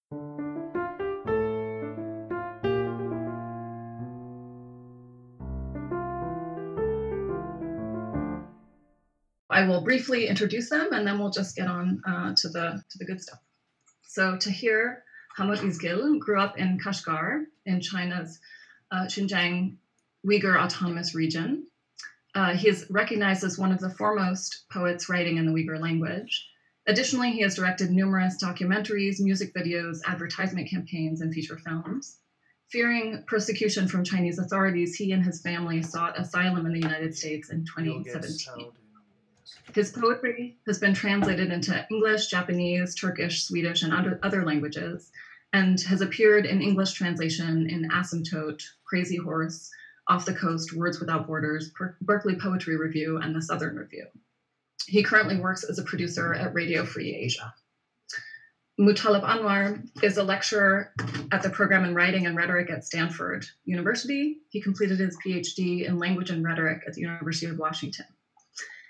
I will briefly introduce them, and then we'll just get on to the good stuff. So Tahir Hamut Izgil grew up in Kashgar in China's Xinjiang Uyghur Autonomous Region. He is recognized as one of the foremost poets writing in the Uyghur language. Additionally, he has directed numerous documentaries, music videos, advertisement campaigns, and feature films. Fearing persecution from Chinese authorities, he and his family sought asylum in the United States in 2017. His poetry has been translated into English, Japanese, Turkish, Swedish, and other languages, and has appeared in English translation in Asymptote, Crazy Horse, Off the Coast, Words Without Borders, Berkeley Poetry Review, and the Southern Review. He currently works as a producer at Radio Free Asia. Mutallip Anwar is a lecturer at the program in Writing and Rhetoric at Stanford University. He completed his PhD in Language and Rhetoric at the University of Washington.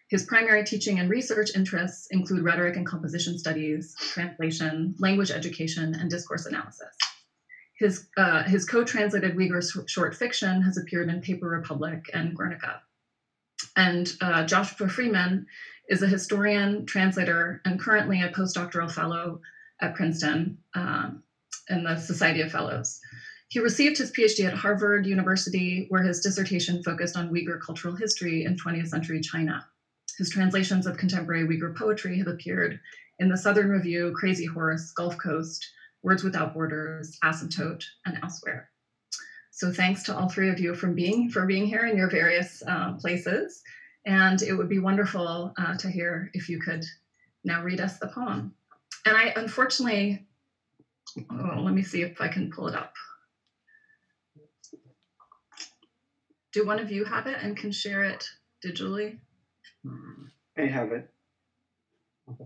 His primary teaching and research interests include rhetoric and composition studies, translation, language education, and discourse analysis. His co-translated Uyghur short fiction has appeared in Paper Republic and Guernica. And Joshua Freeman is a historian, translator, and currently a postdoctoral fellow at Princeton in the Society of Fellows. He received his PhD at Harvard University, where his dissertation focused on Uyghur cultural history in 20th century China. His translations of contemporary Uyghur poetry have appeared in the Southern Review, Crazy Horse, Gulf Coast, Words Without Borders, Asymptote, and elsewhere. So thanks to all three of you for being here in your various places. And it would be wonderful to hear if you could now read us the poem. And I unfortunately, let me see if I can pull it up. Do one of you have it and can share it digitally? I have it.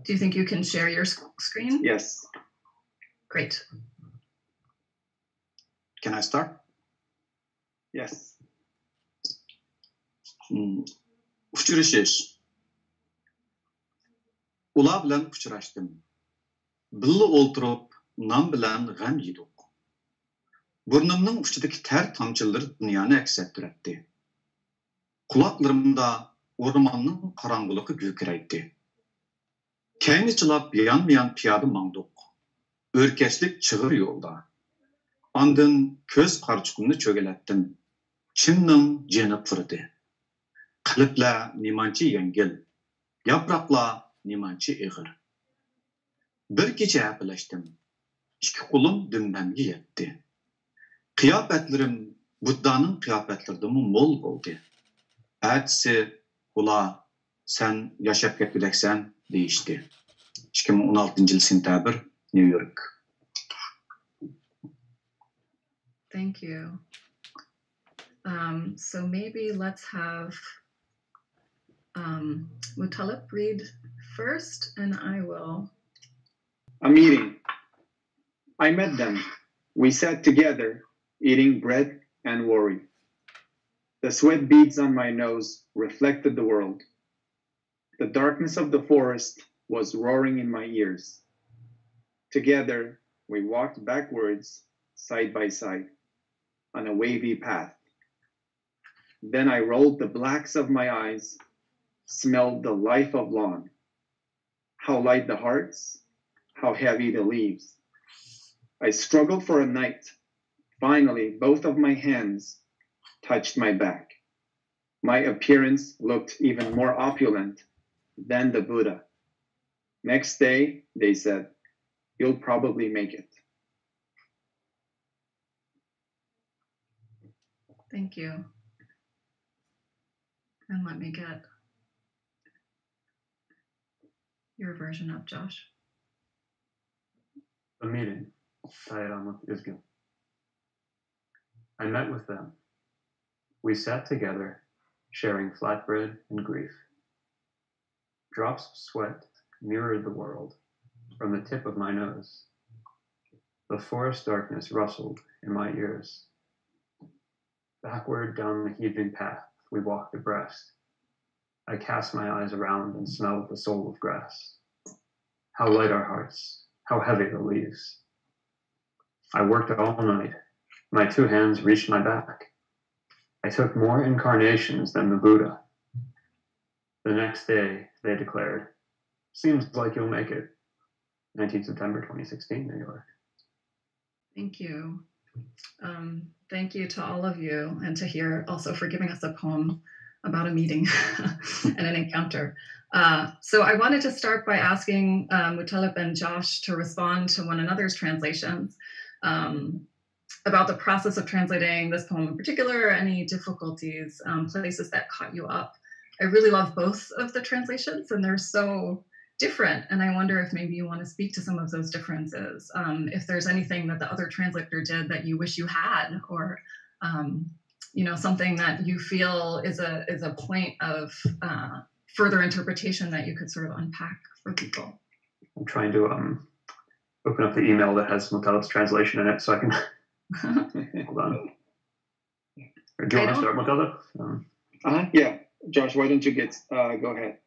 Do you think you can share your screen? Yes. Great. Can I start? Yes. Uçuruşuş. Ula bilen uçuraştım. Billa olturup nam bilen gam yedik. Burnumning uçidagi ter tamchilari dunyoni aks ettiretdi. Quloqlarimda o'rmonning qorong'uligi gurkiraydi. Kayni chilab yan piyoda mangduq. O'rkashlik chig'ir yo'lda. Andin ko'z qarchiqimni cho'galatdim. Chimning jini quridi. Qalblar nimancha yengil, yaproqlar nimancha ig'ir. Bir kecha hapilashdim. Ikki qo'lim dumbamga yetdi. Qiyofatlarim Buddaning qiyofatlaridan mo'l bo'ldi. Atsi ular sen yashab ketgudaksan deyishdi. 2016 sentabr, New York. Thank you. So maybe let's have Mutallip read first, and I will. A meeting. I met them. We sat together, eating bread and worry. The sweat beads on my nose reflected the world. The darkness of the forest was roaring in my ears. Together, we walked backwards, side by side, on a wavy path. Then I rolled the blacks of my eyes, smelled the life of lawn. How light the hearts, how heavy the leaves. I struggled for a night. Finally, both of my hands touched my back. My appearance looked even more opulent than the Buddha. Next day, they said, you'll probably make it. Thank you. And let me get your version up, Josh. A meeting, Tahir Hamut Izgil. I met with them. We sat together, sharing flatbread and grief. Drops of sweat mirrored the world from the tip of my nose. The forest darkness rustled in my ears. Backward down the heaving path, we walked abreast. I cast my eyes around and smelled the soul of grass. How light our hearts, how heavy the leaves. I worked all night. My 2 hands reached my back. I took more incarnations than the Buddha. The next day, they declared, seems like you'll make it. 19 September 2016, New York. Thank you. Thank you to all of you, and to Tahir also for giving us a poem about a meeting and an encounter. So I wanted to start by asking Mutallip and Josh to respond to one another's translations about the process of translating this poem in particular, any difficulties, places that caught you up. I really love both of the translations, and they're so different, and I wonder if maybe you want to speak to some of those differences. If there's anything that the other translator did that you wish you had, or something that you feel is a point of further interpretation that you could sort of unpack for people. I'm trying to open up the email that has Mutallip's translation in it, so I can hold on. Do you want to start, Mutallip? Yeah, Josh, why don't you go ahead?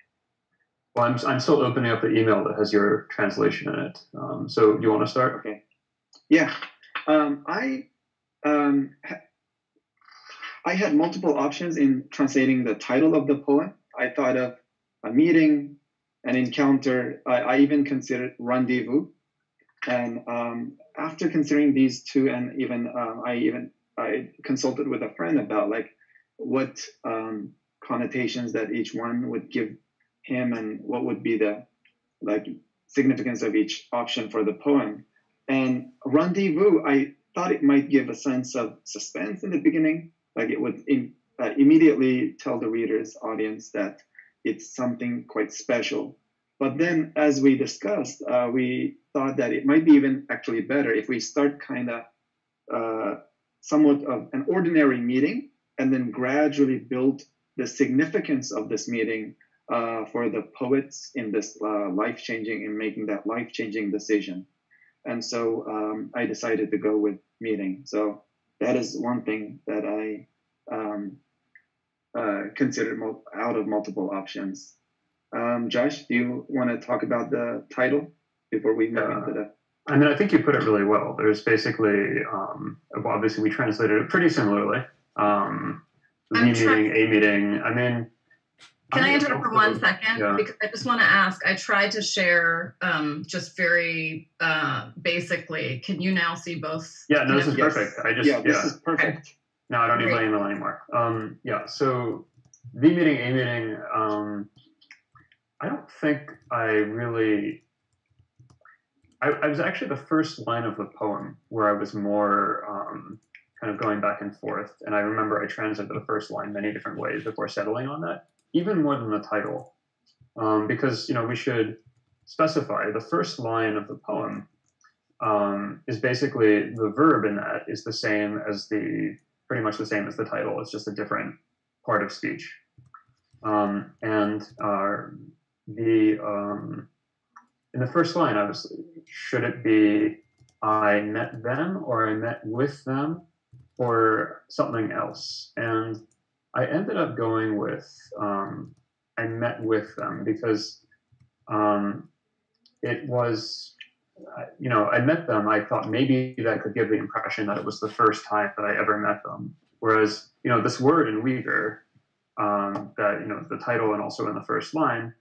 Well, I'm still opening up the email that has your translation in it. So do you want to start? Okay. Yeah. I had multiple options in translating the title of the poem. I thought of a meeting, an encounter. I even considered rendezvous. And after considering these two, and even I consulted with a friend about what connotations that each one would give him, and what would be the significance of each option for the poem. And rendezvous, I thought it might give a sense of suspense in the beginning, it would immediately tell the reader's audience that it's something quite special. But then, as we discussed, we thought that it might be even actually better if we start kind of somewhat of an ordinary meeting, and then gradually build the significance of this meeting for the poets in this making that life-changing decision. And so I decided to go with meeting. So that is one thing that I considered out of multiple options. Josh, do you want to talk about the title before we move into the... I mean, I think you put it really well. There's basically, obviously we translated it pretty similarly. Meeting, a meeting. I mean... Can I interrupt for 1 second? Yeah. Because I just want to ask, I tried to share just very basically. Can you now see both? Yeah, no, this is perfect. This is perfect. Okay. No, I don't need my email anymore. So the meeting, a meeting, I don't think I really... I was actually the first line of the poem where I was more kind of going back and forth. And I remember I translated the first line many different ways before settling on that, even more than the title. Because, we should specify the first line of the poem is basically the verb in that is the same as pretty much the same as the title. It's just a different part of speech. In the first line, should it be I met them, or I met with them, or something else? And I ended up going with I met with them, because it was, I met them. I thought maybe that could give the impression that it was the first time that I ever met them. Whereas, this word in Uyghur, that, the title and also in the first line,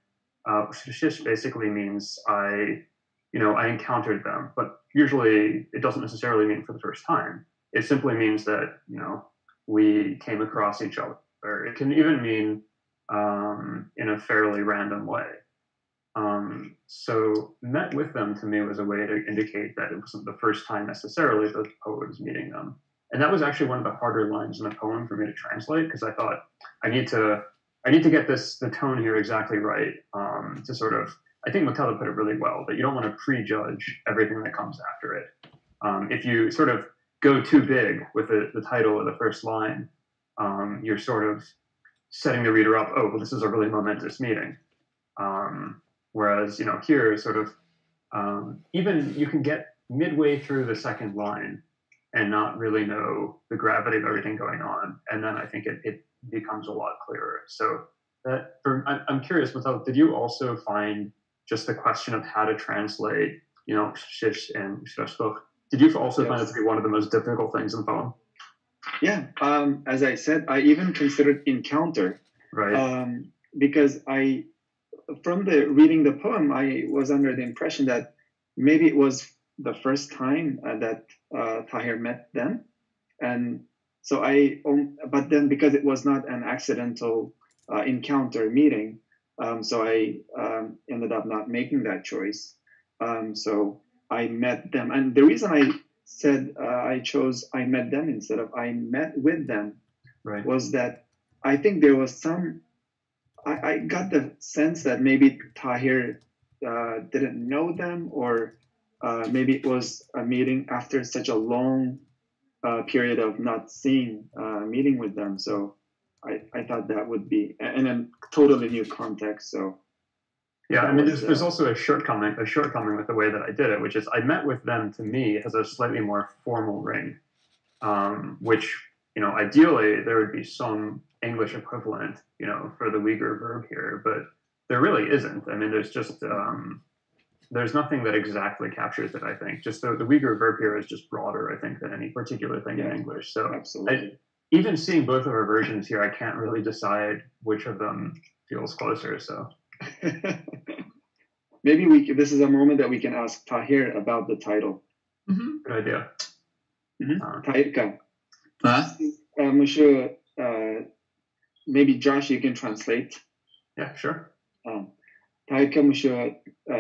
shish basically means I encountered them, but usually it doesn't necessarily mean for the first time. It simply means that, we came across each other. Or it can even mean in a fairly random way. So met with them to me was a way to indicate that it wasn't the first time necessarily that the poet was meeting them. And that was actually one of the harder lines in the poem for me to translate, because I thought I need to get the tone here exactly right to sort of, I think Mutallip put it really well, that you don't want to prejudge everything that comes after it. If you sort of go too big with the title of the first line, you're sort of setting the reader up, oh, well, this is a really momentous meeting. Whereas, here sort of, even you can get midway through the second line and not really know the gravity of everything going on. And then I think it becomes a lot clearer. So I'm curious, Mutallip, did you also find just the question of how to translate, shish and shirashtoch Did you also find it to be one of the most difficult things in the poem? Yeah, as I said, I even considered encounter, right? Because from the reading the poem, I was under the impression that maybe it was the first time that Tahir met them, and so but then because it was not an accidental encounter meeting, so I ended up not making that choice. So I met them, and the reason I said I chose I met them instead of I met with them was that I think there was some. I got the sense that maybe Tahir didn't know them, or maybe it was a meeting after such a long period of not meeting with them. So I thought that would be in a totally new context. So yeah, I mean, there's also a shortcoming with the way that I did it, which is I met with them to me has a slightly more formal ring, which, ideally there would be some English equivalent, for the Uyghur verb here, but there really isn't. I mean, there's just there's nothing that exactly captures it. I think just the Uyghur verb here is just broader, I think, than any particular thing in English. So absolutely. Even seeing both of our versions here, I can't really decide which of them feels closer. So maybe this is a moment that we can ask Tahir about the title. Good idea. Tahir, maybe Josh, you can translate. Yeah, sure. Tahir mushu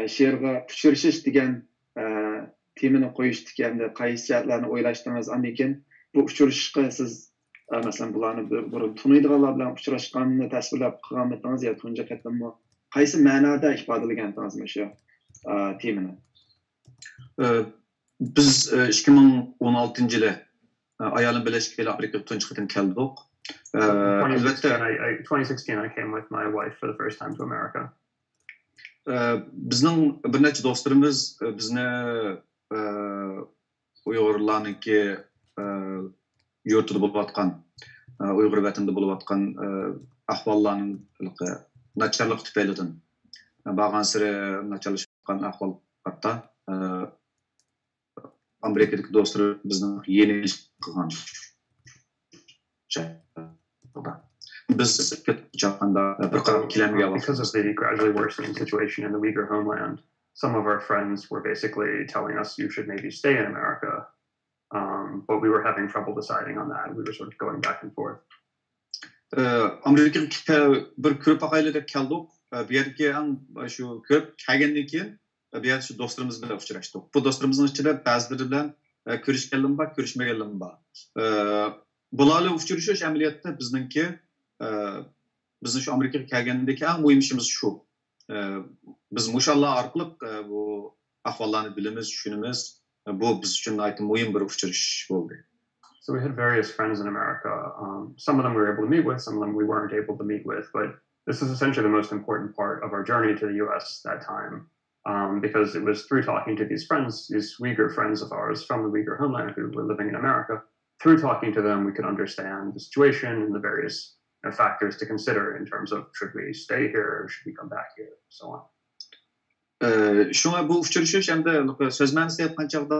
she'rga pishirish degan temani qo'yish deganda qaysi jihatlarni o'ylashdingiz? Andan keyin bu uchrashishga siz masalan bularni burun tunuydiganlar bilan uchrashganini tasvirlab qilganmidingiz yo tunji qatimmi? Qaysi ma'noda ifodalagansiz shu temani? Biz 2016-yili ayolim bilan Amerikaga tunji qatim keldik. 2016 I came with my wife for the first time to America. Bizning bir necha do'stlarimiz bizni Uyg'urlarniki yurtida bo'layotgan, Uyg'ur vatanida bo'layotgan ahvollarning nacharligi tufaylidan borgan sari nacharlashgan ahvol hatto Amerikadagi do'stlar bizni yeni qilgan. Because of the gradually worsening situation in the Uyghur homeland, some of our friends were basically telling us you should maybe stay in America, but we were having trouble deciding on that. We were sort of going back and forth. Amerikaga bir ko'p aqaylarda keldik. Bu yerga shu ko'p kelgandan keyin bu yerda shu do'stlarimiz bilan uchrashdik. Bu do'stlarimizning ichida ba'zilari bilan ko'rishganlarim bor, ko'rishmaganlarim bor. Bularla uchrashish amaliyotda bizningki bizni shu Amerikaga kelgandagi eng muhim ishimiz shu. Biz mushallar orqali bu ahvollarni bilamiz, tushunamiz. Bu biz uchun aytib muhim bir uchrashish bo'ldi. So we had various friends in America. Some of them we were able to meet with, some of them we weren't able to meet with. But this is essentially the most important part of our journey to the U.S. that time, because it was through talking to these friends, these Uyghur friends of ours from the Uyghur homeland who were living in America. Through talking to them, we could understand the situation and the various factors to consider in terms of should we stay here or should we come back here, so on. Shunga bu uchrashish hamda so'z ma'nosida aytgan chog'da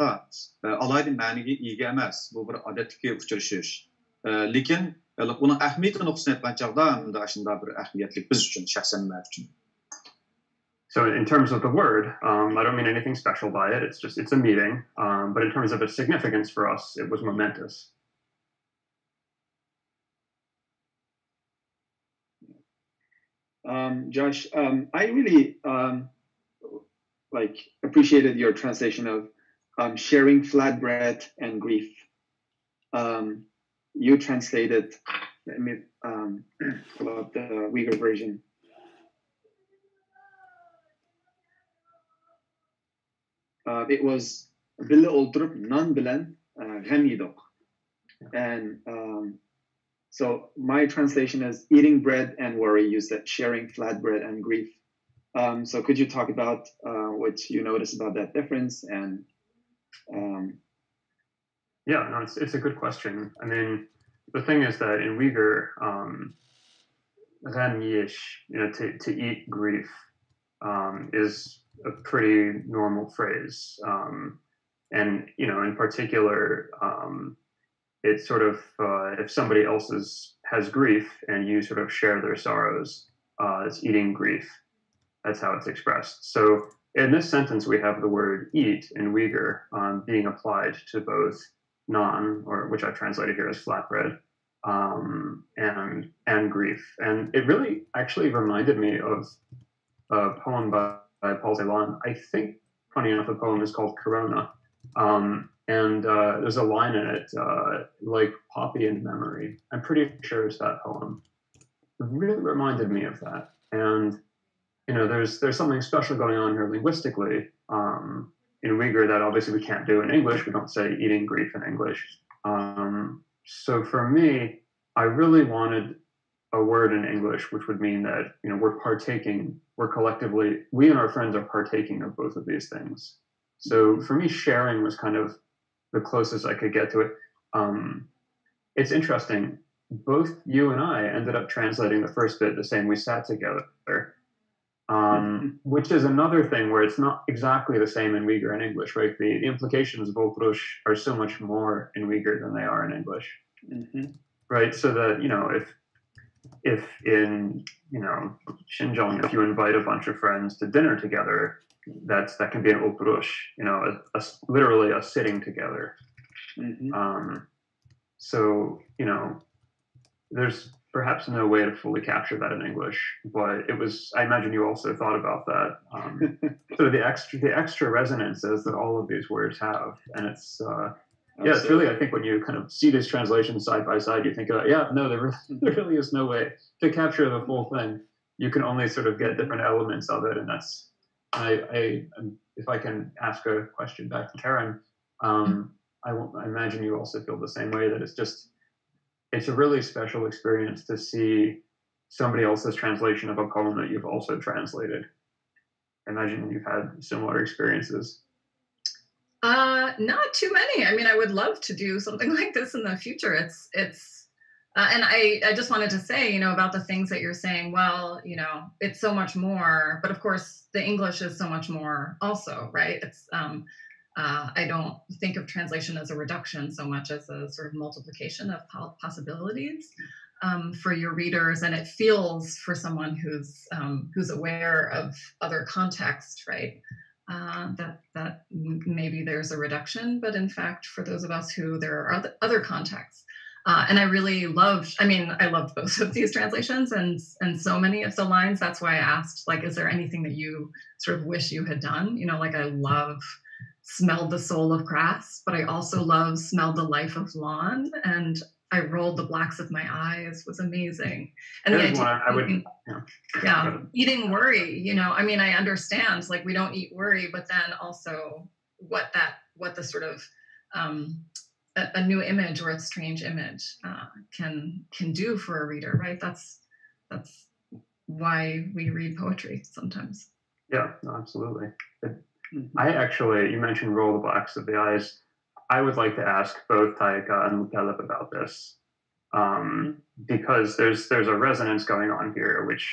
alohida ma'niga ega emas. Bu bir odatdagi uchrashish. Lekin uning ahamiyati nuqtasida aytgan chog'da shunday bir ahamiyatli biz uchun, shaxsan men uchun. So in terms of the word, I don't mean anything special by it. It's a meeting. But in terms of its significance for us, it was momentous. Josh, I really appreciated your translation of sharing flatbread and grief. You translated, let me pull up the Uyghur version. It was Billa Oltrup non bilan gam yedik. And so my translation is eating bread and worry. You said sharing flatbread and grief. So could you talk about what you noticed about that difference? And yeah, no, it's a good question. I mean, the thing is that in Uyghur, gam yesh, to eat grief, is a pretty normal phrase. And, you know, in particular, it's sort of, if somebody else has grief and you sort of share their sorrows, it's eating grief. That's how it's expressed. So in this sentence, we have the word eat in Uyghur being applied to both naan, or which I've translated here as flatbread, and grief. And it really actually reminded me of a poem by Paul Celan. I think, funny enough, the poem is called Corona. And there's a line in it, like poppy in memory. I'm pretty sure it's that poem. It really reminded me of that. And, you know, there's something special going on here linguistically in Uyghur that obviously we can't do in English. We don't say eating grief in English. So for me, I really wanted a word in English which would mean that, you know, we're collectively, we and our friends are partaking of both of these things. So for me, sharing was kind of the closest I could get to it. It's interesting. Both you and I ended up translating the first bit the same. We sat together, which is another thing where it's not exactly the same in Uyghur and English, right? The implications of Oprush are so much more in Uyghur than they are in English, right? So that, you know, if in, you know, Xinjiang, if you invite a bunch of friends to dinner together, that can be an Oprush, you know, literally a sitting together. So, you know, there's perhaps no way to fully capture that in English, but it was, I imagine you also thought about that. So the extra resonances that all of these words have, and it's, yeah, it's really, I think when you kind of see these translations side by side, you think, yeah, no, there really is no way to capture the full thing. You can only sort of get different elements of it, and that's, if I can ask a question back to Karen, I imagine you also feel the same way, that it's a really special experience to see somebody else's translation of a poem that you've also translated. I imagine you've had similar experiences. Not too many. I mean, I would love to do something like this in the future. And I just wanted to say, you know, about the things that you're saying, well, you know, it's so much more, but of course the English is so much more also, right? It's, I don't think of translation as a reduction so much as a sort of multiplication of possibilities for your readers. And it feels for someone who's aware of other context, right? That maybe there's a reduction, but in fact, for those of us who there are other contexts, and I really loved, I loved both of these translations and so many of the lines. That's why I asked, like, is there anything that you sort of wish you had done? You know, like I love smelled the soul of grass, but I also love smelled the life of lawn, and I rolled the blacks of my eyes was amazing. And the idea eating worry, you know, I mean, I understand, like, we don't eat worry, but then also what the sort of a new image or a strange image can do for a reader, right? That's why we read poetry sometimes. Yeah, no, absolutely. I actually, you mentioned roll the blacks of the eyes. I would like to ask both Taika and Mutallip about this, because there's a resonance going on here, which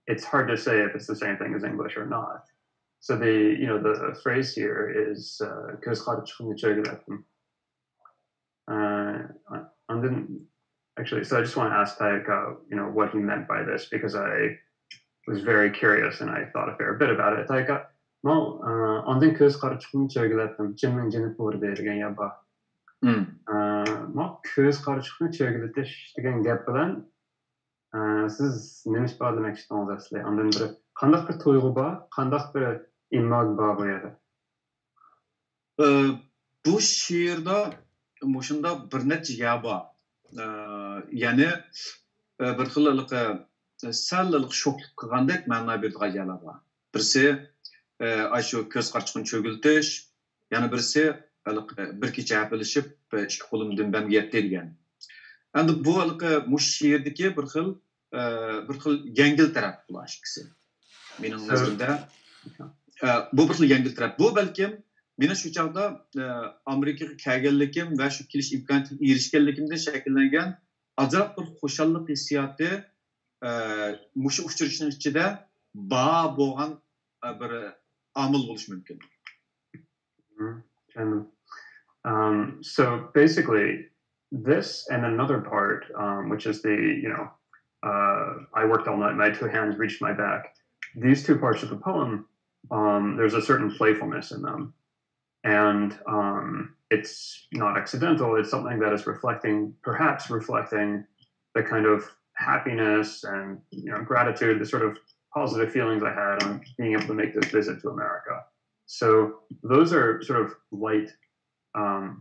it's hard to say if it's the same thing as English or not. So the phrase here is actually, so I just want to ask Taika, you know, what he meant by this, because I was very curious and I thought a fair bit about it. Taika, ondan көз карачкын чөгүлөттүм, чынын жынып бор берген яба. Көз карачкын чөгүлөтүш деген геп менен сиз немиш бар демекчи болсоңуз, андан бир кандай бир туйгу бар, кандай бир имаг бар бу жерде? Bu şiirde muşunda bir neçe yaba. Yani bir xillik sallik şokluk kılgandek ma'na berdiği yala var. Birisi aşu köz qarchiqini cho'giltish, yana birisi bir kecha apilishib ikki qo'limdan bam yetdi degan. Endi bu mush she'rdagi bir xil yengil taraf bular ikkisi. Mening nazarimda bu bir xil yengil taraf. Bu balkim meni shu chog'da Amerikaga kelganligim va shu kelish imkoniyatiga erishganligimda shakllangan ajab bir xushallik hissiyoti mush uchrashishning ichida bo'lgan bir amil bo'lishi mumkin. And so basically, this and another part, which is the, I worked all night, my two hands reached my back. These two parts of the poem, there's a certain playfulness in them. And it's not accidental. It's something that is perhaps reflecting the kind of happiness and gratitude, the sort of positive feelings I had on being able to make this visit to America. So those are sort of light,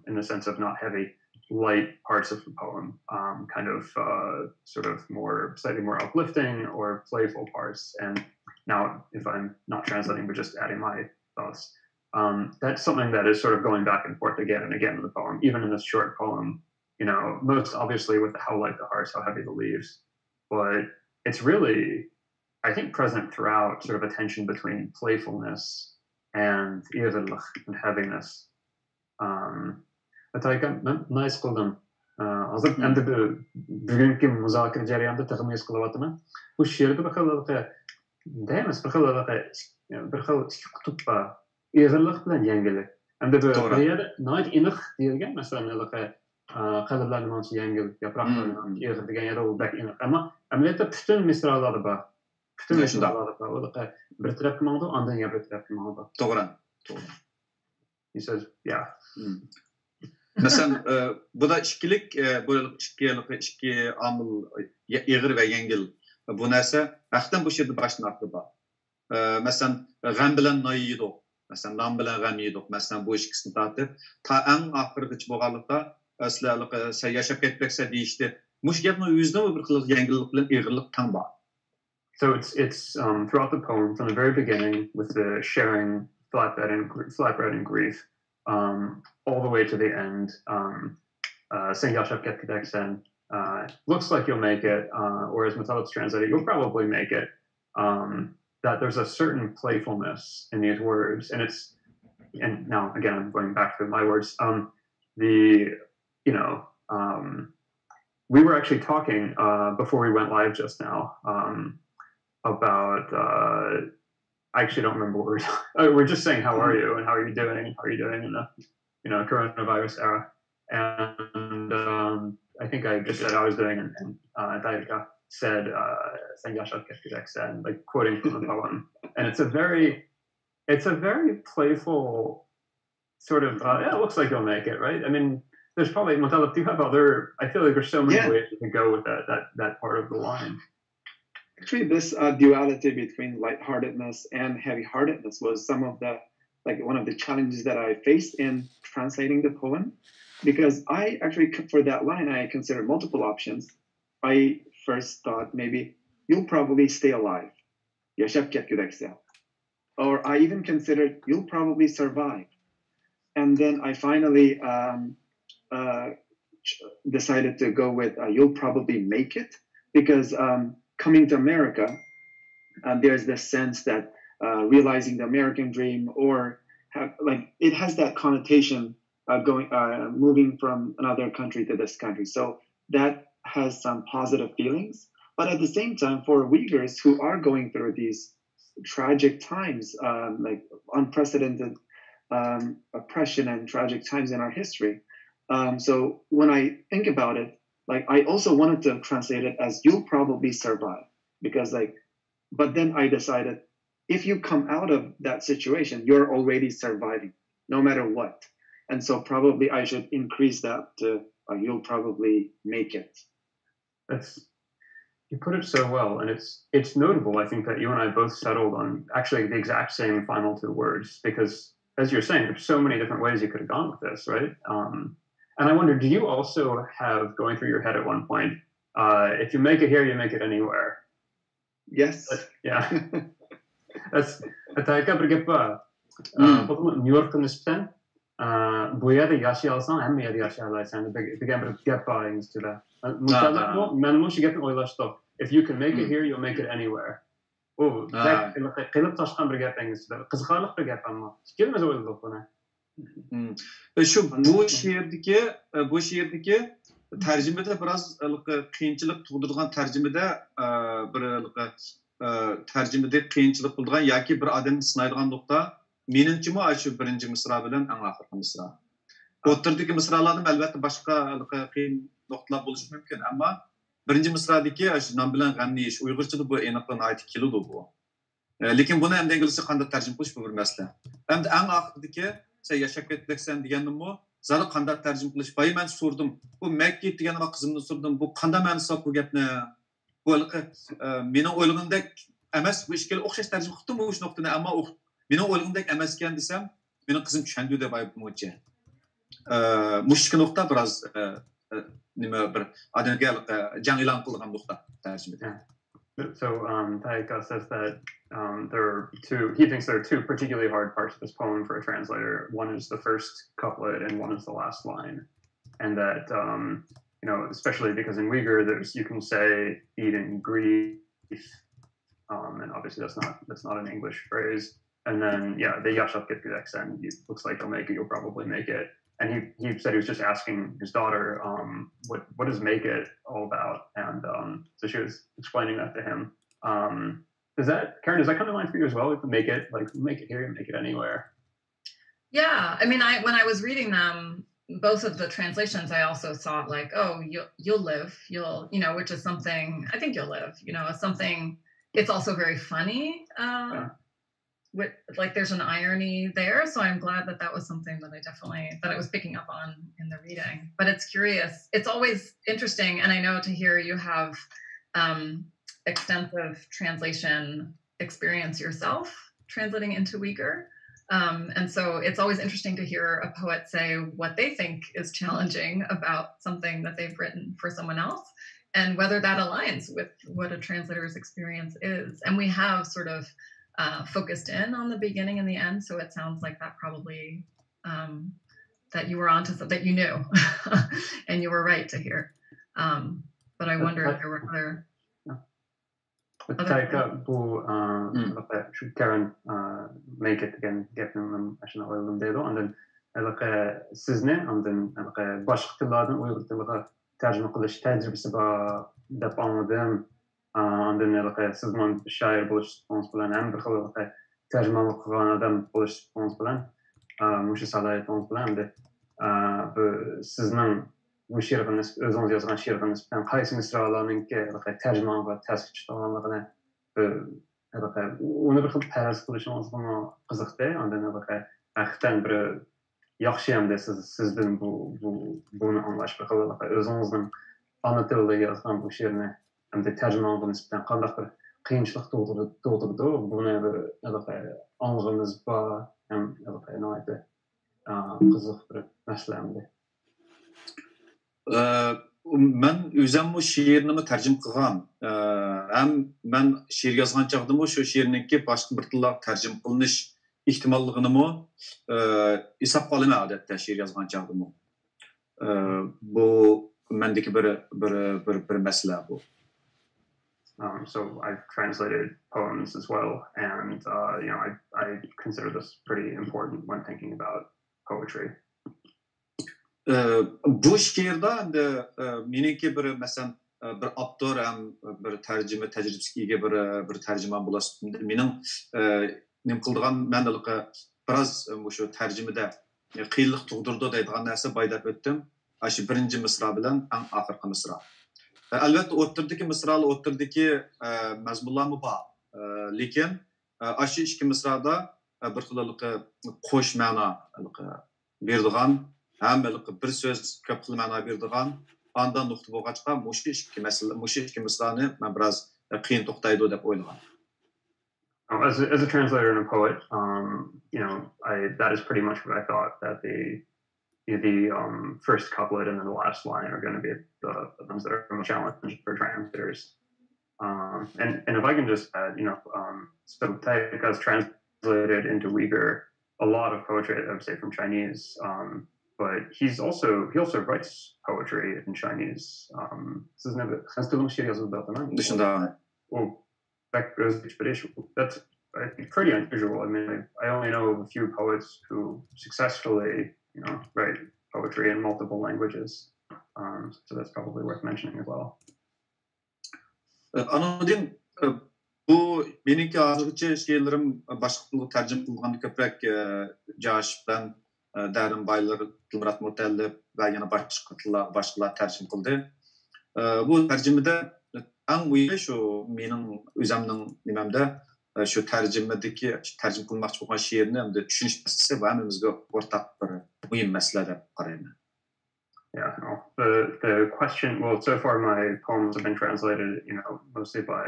in the sense of not heavy, light parts of the poem, kind of sort of slightly more uplifting or playful parts. And now, if I'm not translating, but just adding my thoughts, that's something that is sort of going back and forth again and again in the poem, even in this short poem, most obviously with how light the hearts, how heavy the leaves. But it's really, I think, present throughout, sort of a tension between playfulness and heaviness. Nice qildim. Hozir endi bugungi muzokara jarayonida taqimiz qilyapman. Bu she'rda bir xil ikki qutb bor. Ig'irlik bilan yengillik. Endi bu yerda nihoyat aniq deyilgan, masalan, qalblarni mancha yengil, yaproqlarni ig'ir degan yerda u bak aniq. Ammo amaliyotda butun misralari bor. Butun misralari bor. U bir tarafga mangdi, ondan yana bir tarafga mangdi. To'g'ri. He says, yeah. Mesela bu da işkilik, iki amil, ig'ir ve yengil. Bu narsa, hakikaten bu şeyde başın aklı var. Mesela gam bilen nay yedik. Mesela nam bilen gam yedik. Mesela bu ikisini tartib, ta en ahırgıç boğalıqda, sizler yaşap ketmekse deyişti. Muş gapni yüzde mi bir xil yengillik bilen ig'irlik tam var. So it's throughout the poem, from the very beginning, with the sharing flatbread and grief, all the way to the end. Sen yaşap ketmeksen, looks like you'll make it, or as Mutallip's translated, you'll probably make it. That there's a certain playfulness in these words, and now again I'm going back to my words. We were actually talking before we went live just now about. I actually don't remember what we're just saying. How are you and how are you doing? How are you doing in the coronavirus era? And I think I just said I was doing, and Tahir said Sen yaşap ketmeksen, like quoting from the poem. And it's a very playful sort of it looks like you'll make it, right? I mean, there's probably, Mutallip, do you have other, I feel like there's so many ways to go with that part of the line. Actually, this duality between lightheartedness and heavy-heartedness was one of the challenges that I faced in translating the poem, because I actually, for that line, I considered multiple options. I first thought maybe you'll probably stay alive, yaşap ketmeksen, or I even considered you'll probably survive, and then I finally decided to go with you'll probably make it, because coming to America, there's this sense that realizing the American dream, or it has that connotation moving from another country to this country. So that has some positive feelings. But at the same time, for Uyghurs who are going through these tragic times, like unprecedented oppression and tragic times in our history. So when I think about it, I also wanted to translate it as you'll probably survive, because but then I decided if you come out of that situation, you're already surviving no matter what. And so probably I should increase that to you'll probably make it. You put it so well, and it's notable, I think, that you and I both settled on actually the exact same final two words, because as you're saying, there's so many different ways you could have gone with this, right? And I wonder, do you also have going through your head at one point, if you make it here, you make it anywhere? Yes. Yeah. That's bir gap bor. New York'ta nisbatan bu yerda yashay olsang hamma yerda yashay olasan degan bir gap bor ustida. Men shu gapni o'ylashdim. If you can make it here, you'll make it anywhere. Qilib toshgan bir gap ustida. Qiziqarli bir gap ammo. Kelmez o'yladik buni. Şu bu şiirdeki tercümede biraz kıyınçılık tug'dirgan tercümede bir tercümede kıyınçılık bulgan yoki bir odamni sinaydigan nokta menimcha shu birinchi misra bilan eng oxirgi misra. O'rtadagi misralarning albatta boshqa qiyin nuqtalar bo'lishi mumkin, ammo birinchi misradagi shu nom bilan g'amni ish Uyg'urchada bu aniqlan aytib keladi bu. Lekin buni ham inglizcha qanday tarjima qilish bu bir masala. Hamda eng oxiridagi sen yashab ketdiksan deganimmi, zali qanday tarjima qilish? Bay men so'rdim. Bu Makka deganimni qizimni so'rdim. Bu qanday ma'nosi bu gapni? Bu mening o'ylaganimdek emas, bu ishga o'xshash tarjima qildim bu ish nuqtani, ammo mening o'ylaganimdek emas ekan desam, mening qizim tushundi deb aytmoqchi. Mushkil nuqta biroz nima bir odamga jang e'lon qilgan nuqta tarjimada. So Taika says that he thinks there are two particularly hard parts of this poem for a translator. One is the first couplet and one is the last line. And that, especially because in Uyghur, you can say eating grief, and obviously that's not an English phrase. And then, the yashap get and it looks like you'll make it, you'll probably make it. And he said he was just asking his daughter, what does make it all about? And so she was explaining that to him. Karen, does that come to mind for you as well? Make it here, make it anywhere. Yeah, I mean, when I was reading them, both of the translations, I also thought like, oh, you'll live, which is something, I think you'll live, something, it's also very funny. Like there's an irony there, so I'm glad that was something that I was picking up on in the reading. But it's curious. It's always interesting, and I know to hear you have extensive translation experience yourself, translating into Uyghur. And so it's always interesting to hear a poet say what they think is challenging about something that they've written for someone else, and whether that aligns with what a translator's experience is. And we have sort of focused in on the beginning and the end, so it sounds like that probably that you were onto something that you knew, and you were right to hear. But I wonder if there were other. Bu şu Karen make it again gapimim aşına oyulum deydi. Ondan sizni ondan başqa tillardan Uyghur tiliga tarjima qilish tajribasi bor deb anladim. Ondan siz men shoir bo'lishimiz bilan ham bir xil tarjimalik qilgan odam bo'lishimiz bilan mushu salohiyatimiz bilan bu sizning bu she'ringiz o'zingiz yozgan she'ringiz bilan qaysi misralarningki tarjimaga ta'sir qilganligini uni bir xil taraz qilishingiz qiziqdi. Ondan haqiqatan bir yaxshi hamda sizdan buni anglash bir xil o'zingizning ana tilida yozgan bu she'rni hamda tarjimaga nisbatan qanday bir qiyinchilik tug'dirdi. Buni anglag'imiz bor ham qiziq bir masaladir. Men o'zim bu she'rni tarjima qilgan. Ham men she'r yozgan chaqdimi shu she'rniki boshqa bir tilga tarjima qilinish ehtimolligini hisobga olaman odatda she'r yozgan chaqdimi. Bu mendagi bir masala bu. So I've translated poems as well, and I consider this pretty important when thinking about poetry. Bu she'rda meniki bir masalan bir avtor ham bir tarjima tajribasiga ega bir tarjimon bo'lasiz. Mening nim qildigan mendaligi biroz o'sha tarjimada qiyinlik tug'dirdi deydigan narsa baydab o'tdim. Shu birinchi misra bilan eng oxirgi misra. Albatta o'tirdagi mazmunlarmi bor. Lekin shu ikki misrada bir xillik qo'sh ma'no berdigan, hammalık bir söz ko'p xil ma'no berdigan, andan nuqta bo'lg'achqa mushu ikki misrani men biroz qiyin to'xtaydi deb o'ylagan. As a translator and a poet, that is pretty much what I thought, that the first couplet and then the last line are going to be the ones that are most challenging for translators. And if I can just add, so Taika has translated into Uyghur a lot of poetry, I would say, from Chinese, but he also writes poetry in Chinese. That's pretty unusual. I mean, I only know of a few poets who successfully write poetry in multiple languages. So that's probably worth mentioning as well. Anadın Bu meniki hozirgacha she'rlarim boshqa tilga tarjima qilingan ko'proq Josh bilan Darren Baylar, Dilmurat Mutallip va yana boshqalar tarjima qildi. Bu tarjimada eng muhimi shu mening o'zimning nimamda shu tarjimadagi tarjima qilmoqchi bo'lgan she'rni hamda tushunish masalasi va hammamizga o'rtaq bir muhim masala deb qarayman. Yeah, no. The question, well, so far my poems have been translated, mostly by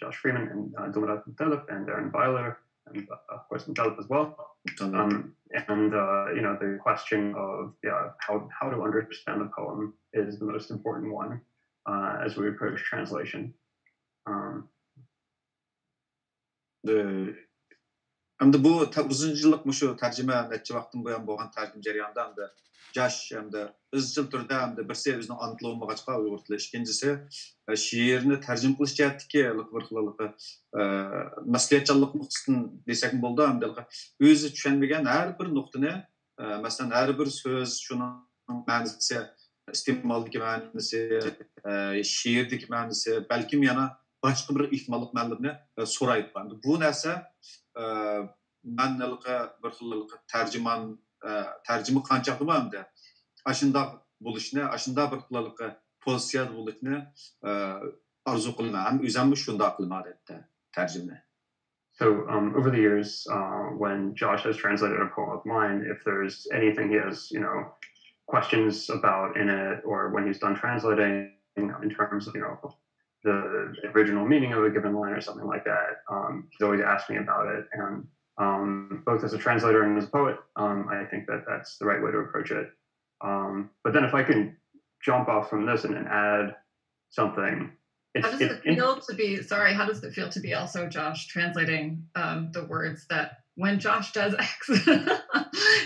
Josh Freeman and Dilmurat Mutallip and Darren Byler, and of course Mutallip as well. The question of how to understand the poem is the most important one as we approach translation. Hamda bu uzun yillik shu tarjima necha vaqtdan buyon bo'lgan tarjima jarayonida hamda Josh hamda izchil turda hamda birisi o'zining ana tili bo'lmag'achqa Uyg'ur tili, ikkinchisi she'rni tarjima qilish jihatdagi bir xillik mas'uliyatchanlik nuqtasidan desak bo'ldi, hamda o'zi tushunmagan har bir nuqtani, masalan har bir so'z shuning ma'nosi, iste'moldagi ma'nosi, she'rdagi ma'nosi, balkim yana boshqa bir ehtimollik ma'lumotni so'raydi. Bu narsa manlilqi bir xillik tarjima qanchaqmi hamda ashundoq bo'lishni, ashundoq bir xillik pozitsiya bo'lishni orzu qilmayman. O'zimni shundoq qilmadim tarjima. So over the years, when Josh has translated a poem of mine, if there's anything he has, questions about in it, or when he's done translating in terms of, the original meaning of a given line or something like that, he's always asked me about it. And both as a translator and as a poet, I think that that's the right way to approach it. But then if I can jump off from this and add something. How does it feel to be also Josh translating the words that when Josh does X?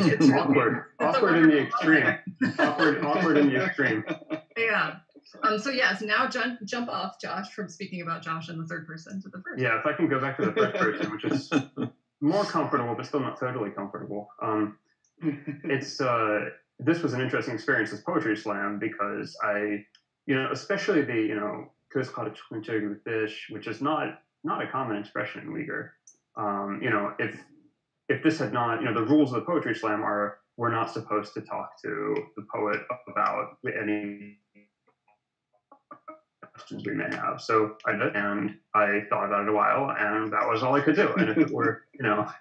It's awkward. Awkward in the extreme. Awkward in the extreme. Yeah. So now jump off Josh from speaking about Josh in the third person to the first. Yeah, if I can go back to the first person, which is more comfortable, but still not totally comfortable. This was an interesting experience as Poetry Slam because I, especially the, which is not a common expression in Uyghur. If this had not, the rules of the Poetry Slam are we're not supposed to talk to the poet about any questions we may have. So I did, and I thought about it a while, and that was all I could do. And if it were,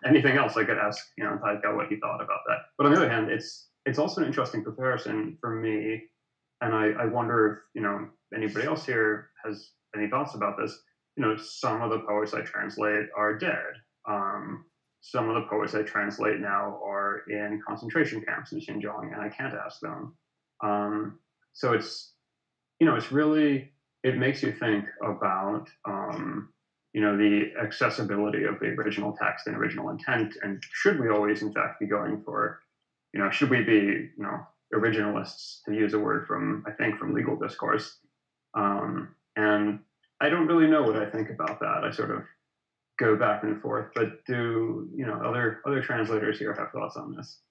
anything else, I could ask, Taika what he thought about that. But on the other hand, it's also an interesting comparison for me, and I wonder if anybody else here has any thoughts about this. Some of the poets I translate are dead. Some of the poets I translate now are in concentration camps in Xinjiang, and I can't ask them. So it's really. It makes you think about, the accessibility of the original text and original intent, and should we always, in fact, be going for, should we be, originalists, to use a word from legal discourse? And I don't really know what I think about that. I sort of go back and forth, but do, other translators here have thoughts on this?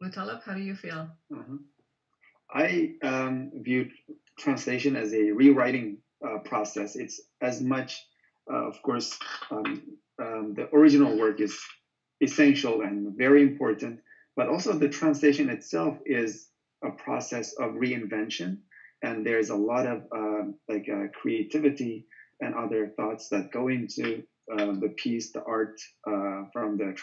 Mutallip, how do you feel? Mm-hmm. I viewed translation as a rewriting process. It's as much, of course, the original work is essential and very important, but also the translation itself is a process of reinvention, and there's a lot of creativity and other thoughts that go into the piece, the art, from the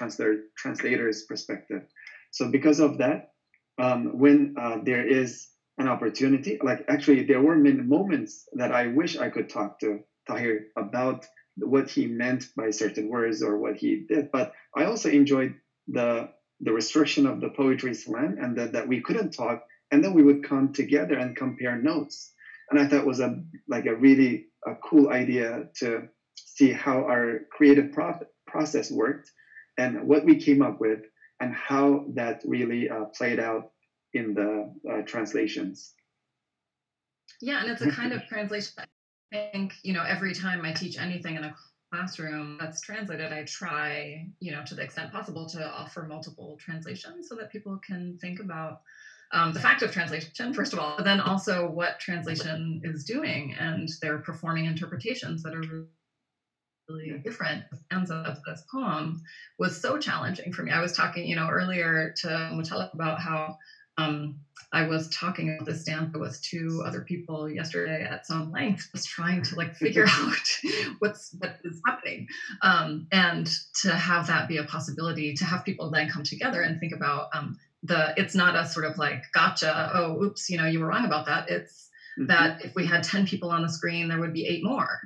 translator's perspective. So because of that, when there is an opportunity, actually there were many moments that I wish I could talk to Tahir about what he meant by certain words or what he did, but I also enjoyed the restriction of the Poetry Slam, and that we couldn't talk, and then we would come together and compare notes. And I thought it was a really cool idea to see how our creative process worked and what we came up with and how that really played out in the translations. Yeah, and it's a kind of translation. I think, every time I teach anything in a classroom that's translated, I try, to the extent possible to offer multiple translations so that people can think about the fact of translation, first of all, but then also what translation is doing, and they're performing interpretations that are really different. Ends of this poem was so challenging for me. I was talking, earlier to Mutallip about how I was talking about this stanza with two other people yesterday at some length, just trying to figure out what is happening, and to have that be a possibility, to have people then come together and think about it's not a sort of gotcha, oh, oops, you were wrong about that. It's that if we had 10 people on the screen, there would be 8 more,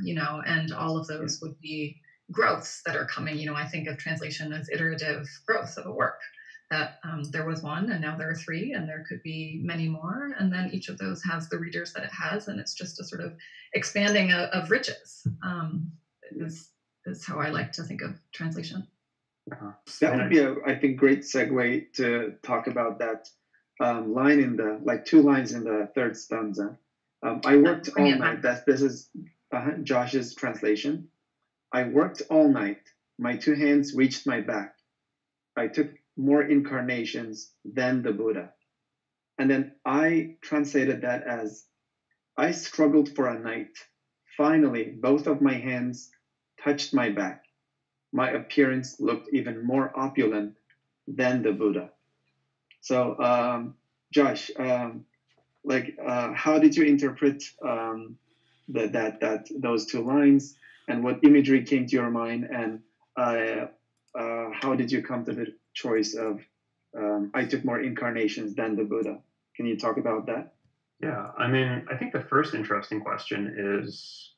and all of those would be growths that are coming. I think of translation as iterative growth of a work, that there was 1 and now there are 3 and there could be many more. And then each of those has the readers that it has. And it's just a sort of expanding of riches is how I like to think of translation. That would be I think, great segue to talk about that line in the, 2 lines in the 3rd stanza. I worked all night. This is Josh's translation. I worked all night. My 2 hands reached my back. I took more incarnations than the Buddha. And then I translated that as, I struggled for a night. Finally, both of my hands touched my back. My appearance looked even more opulent than the Buddha. So, Josh, how did you interpret those 2 lines, and what imagery came to your mind, and how did you come to the choice of I took more incarnations than the Buddha? Can you talk about that? Yeah, I think the first interesting question is,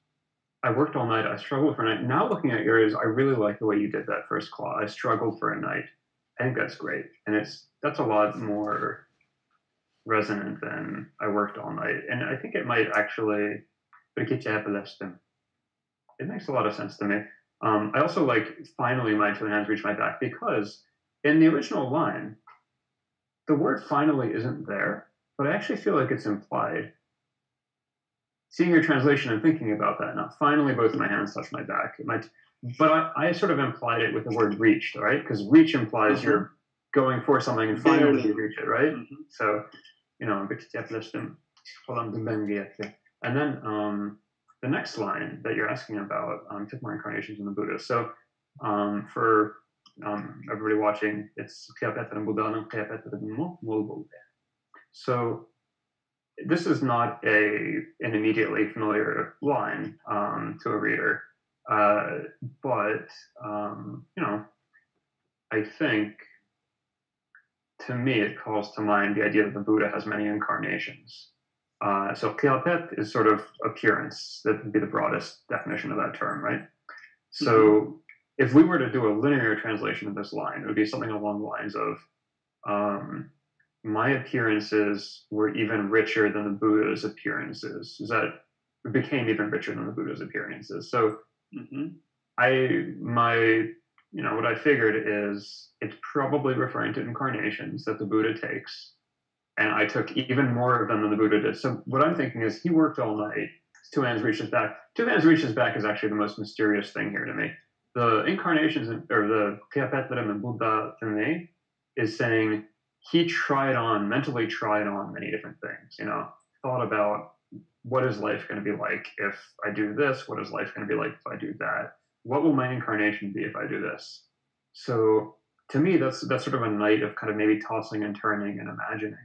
I worked all night, I struggled for a night. Now looking at yours, I really like the way you did that first claw. I struggled for a night. I think that's great. And that's a lot more resonant than I worked all night. And I think it might actually, it makes a lot of sense to me. I also like, finally my 2 hands reach my back, because in the original line, the word finally isn't there, but I actually feel like it's implied. Seeing your translation and thinking about that now, finally both of my hands touch my back. But I sort of implied it with the word reached, right? Because reach implies you're going for something and finally you reach it, right? So, and then the next line that you're asking about, took more incarnations in the Buddha. So for everybody watching, it's so this is not an immediately familiar line to a reader, but I think, to me, it calls to mind the idea that the Buddha has many incarnations. So Qiyapet is sort of appearance. That would be the broadest definition of that term, right? So if we were to do a linear translation of this line, it would be something along the lines of, my appearances were even richer than the Buddha's appearances. It became even richer than the Buddha's appearances. So what I figured is it's probably referring to incarnations that the Buddha takes. And I took even more of them than the Buddha did. So what I'm thinking is, he worked all night. His 2 hands reached his back. 2 hands reached his back is actually the most mysterious thing here to me. The incarnations, or the Qiyapetram and Buddha to me, is saying he mentally tried on many different things. Thought about, what is life going to be like if I do this? What is life going to be like if I do that? What will my incarnation be if I do this? So to me, that's sort of a night of kind of maybe tossing and turning and imagining.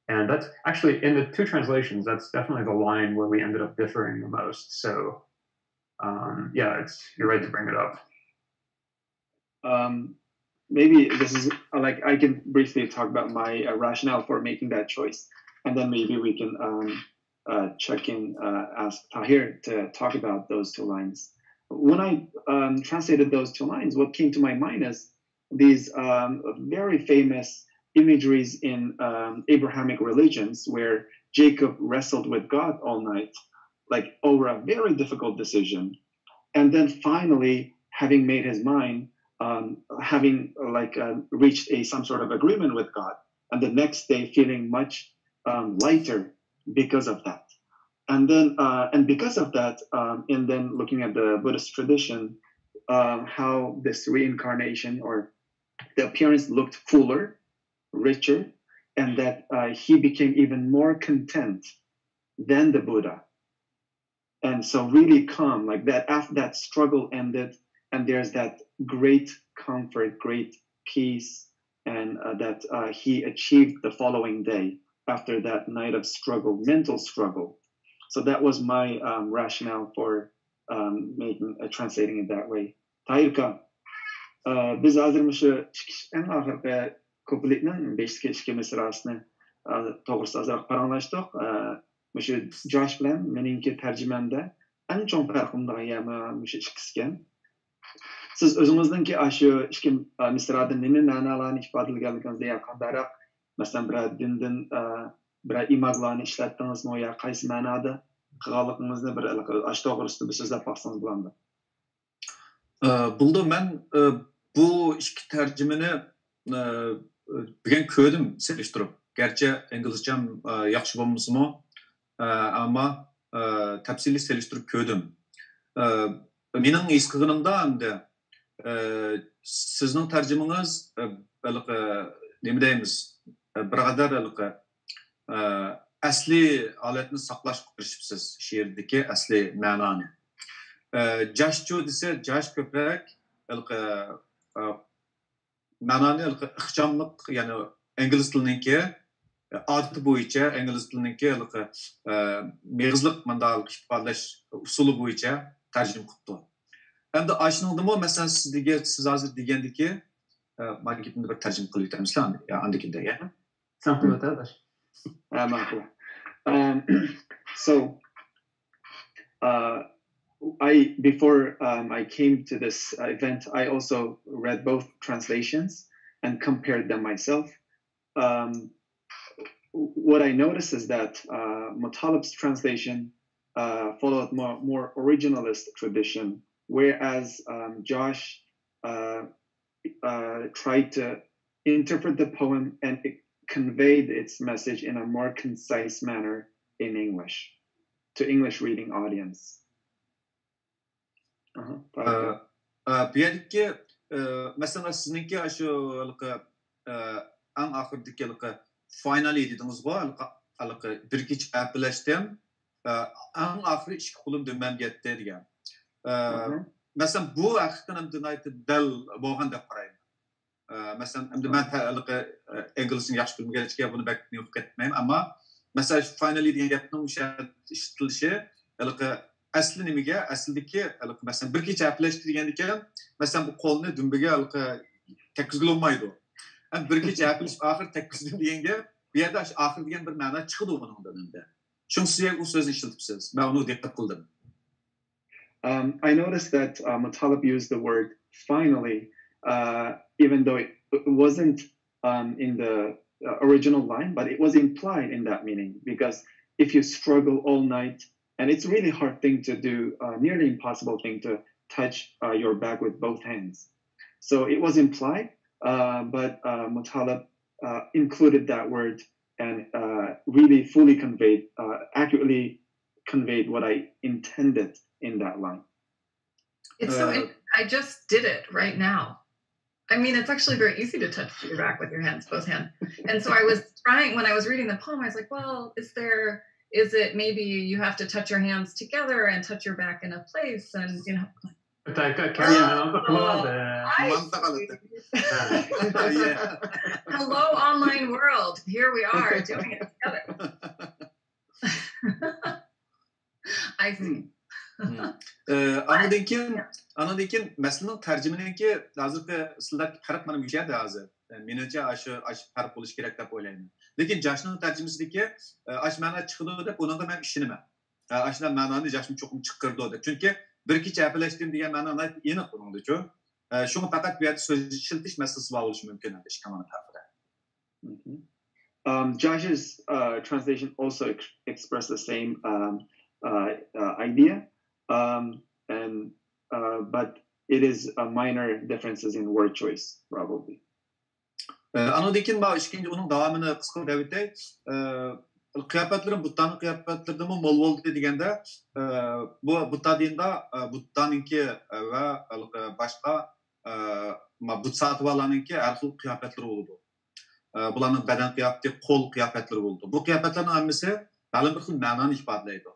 And that's actually, in the 2 translations, that's definitely the line where we ended up differing the most. So you're right to bring it up. Maybe this is I can briefly talk about my rationale for making that choice, and then maybe we can ask Tahir to talk about those 2 lines. When I translated those 2 lines, what came to my mind is these very famous imageries in Abrahamic religions, where Jacob wrestled with God all night, over a very difficult decision, and then finally, having made his mind, having reached some sort of agreement with God, and the next day feeling much lighter because of that. And then, and because of that, and then looking at the Buddhist tradition, how this reincarnation or the appearance looked fuller, richer, and that he became even more content than the Buddha. And so really calm, like that after that struggle ended, and there's that great comfort, great peace, and that he achieved the following day after that night of struggle, mental struggle. So that was my rationale for translating it that way. Tahirka, biz hozir shu eng oxirgi coupletning 5-2 misrasini to'g'risida ozroq paranglashdik. Shu Josh bilan meningki tarjimamda eng chong farqimdagi shu ikkisigan. Siz o'zingizningki shu ikki misrada nima ma'nolarni ifodalaganligingizni yo qandaroq, masalan, bir dindan bir imaglarni ishlatdingizmi yo qaysi ma'noda qilganligingizni bir ash to'g'risida bir so'zlab qo'ysangiz bo'ladi. Buldu men bu ikki tarjimani bugun ko'rdim selishtirib. Gerçi İngilizcem yaxshi bo'lmasmi, ama tafsili selishtirib ko'rdim. Mening his qilganimda endi sizning tarjimangiz nima deymiz, bir qadar asli holatni saqlashga kirishibsiz, she'rdagi asli ma'noni. Joshchu desa, Josh ko'proq ma'noni ixchamliq, ya'ni ingliz tiliniki odati bo'yicha, ingliz tiliniki meg'izliq mandalik ifodalash usuli bo'yicha tarjima qilibdi. Endi ashningdimi, masalan, siz hozir degandiki, men gapimni bir tarjima qilib o'tamizlar, yo andikida, ya. Sen qilib o'tadi. Ma'qul. So before I came to this event, I also read both translations and compared them myself. What I noticed is that Mutallip's translation followed more originalist tradition, whereas Josh tried to interpret the poem and it conveyed its message in a more concise manner in English to English reading audience. Bu yerdagi masalan sizniki shu eng oxirdagi finally dedingiz-ku, bir kecha gaplashdim, eng oxiri ikki qo'lim dumam ketdi degan. Masalan bu haqiqatan ham dal bo'lgan deb qarayman. Masalan endi men inglizini yaxshi bilmagancha buni bakni o'qib ketmayman, ammo masalan finally degan gapning o'sha eshitilishi asli nimaga, aslidagi masalan bir kecha gaplashdi degan ekan, masalan bu qo'lni dumbiga tekkizgil olmaydi. Bir kecha gaplashib oxir tekkizdim deganga bu yerda oxir degan bir ma'no chiqdi buningdan endi. Shunga siz u so'zni ishlatibsiz. Men uni diqqat qildim. I noticed that Mutallip used the word finally, even though it wasn't in the original line, but it was implied in that meaning. Because if you struggle all night, and it's a really hard thing to do, nearly impossible thing to touch your back with both hands. So it was implied, but Mutallip included that word and really fully conveyed, accurately conveyed what I intended in that line. It's I just did it right now. I mean, it's actually very easy to touch your back with your hands, both hands. And so I was trying, when I was reading the poem, I was like, well, is it maybe you have to touch your hands together and touch your back in a place? And, you know. Hello, online world. Here we are doing it together. I see. Anadan keyin masalaning tarjimaniki hozirgi sizlar farq mana bu yerda hozir. Menimcha shu farq bo'lish kerak deb o'ylayman. Lekin Joshning tarjimasidagi ash ma'no chiqdi deb unga men ishonaman. Ashna ma'noni Joshning cho'qim chiqirdi deb. Chunki bir kecha gaplashdim degan ma'noni aniq buningda-ku. Shuni faqat bu yerda so'z ishiltish masalasi bo'lishi mumkin edi ishkamani haqida. Josh's translation also expressed the same idea, but it is minor differences in word choice, probably. Anadan keyin men ikkinchi uning davomini qisqa deb aytay. Qiyofatlarim Buttaning qiyofatlaridan mo'l bo'ldi deganda, bu Butta dinda Buttaninki va boshqa Butsatvalarninki har xil qiyofatlari bo'ladi. bularning badan qiyofati, qo'l qiyofatlari bo'ldi. Bu qiyofatlarning hammasi ma'lum bir xil ma'noni ifodalaydi.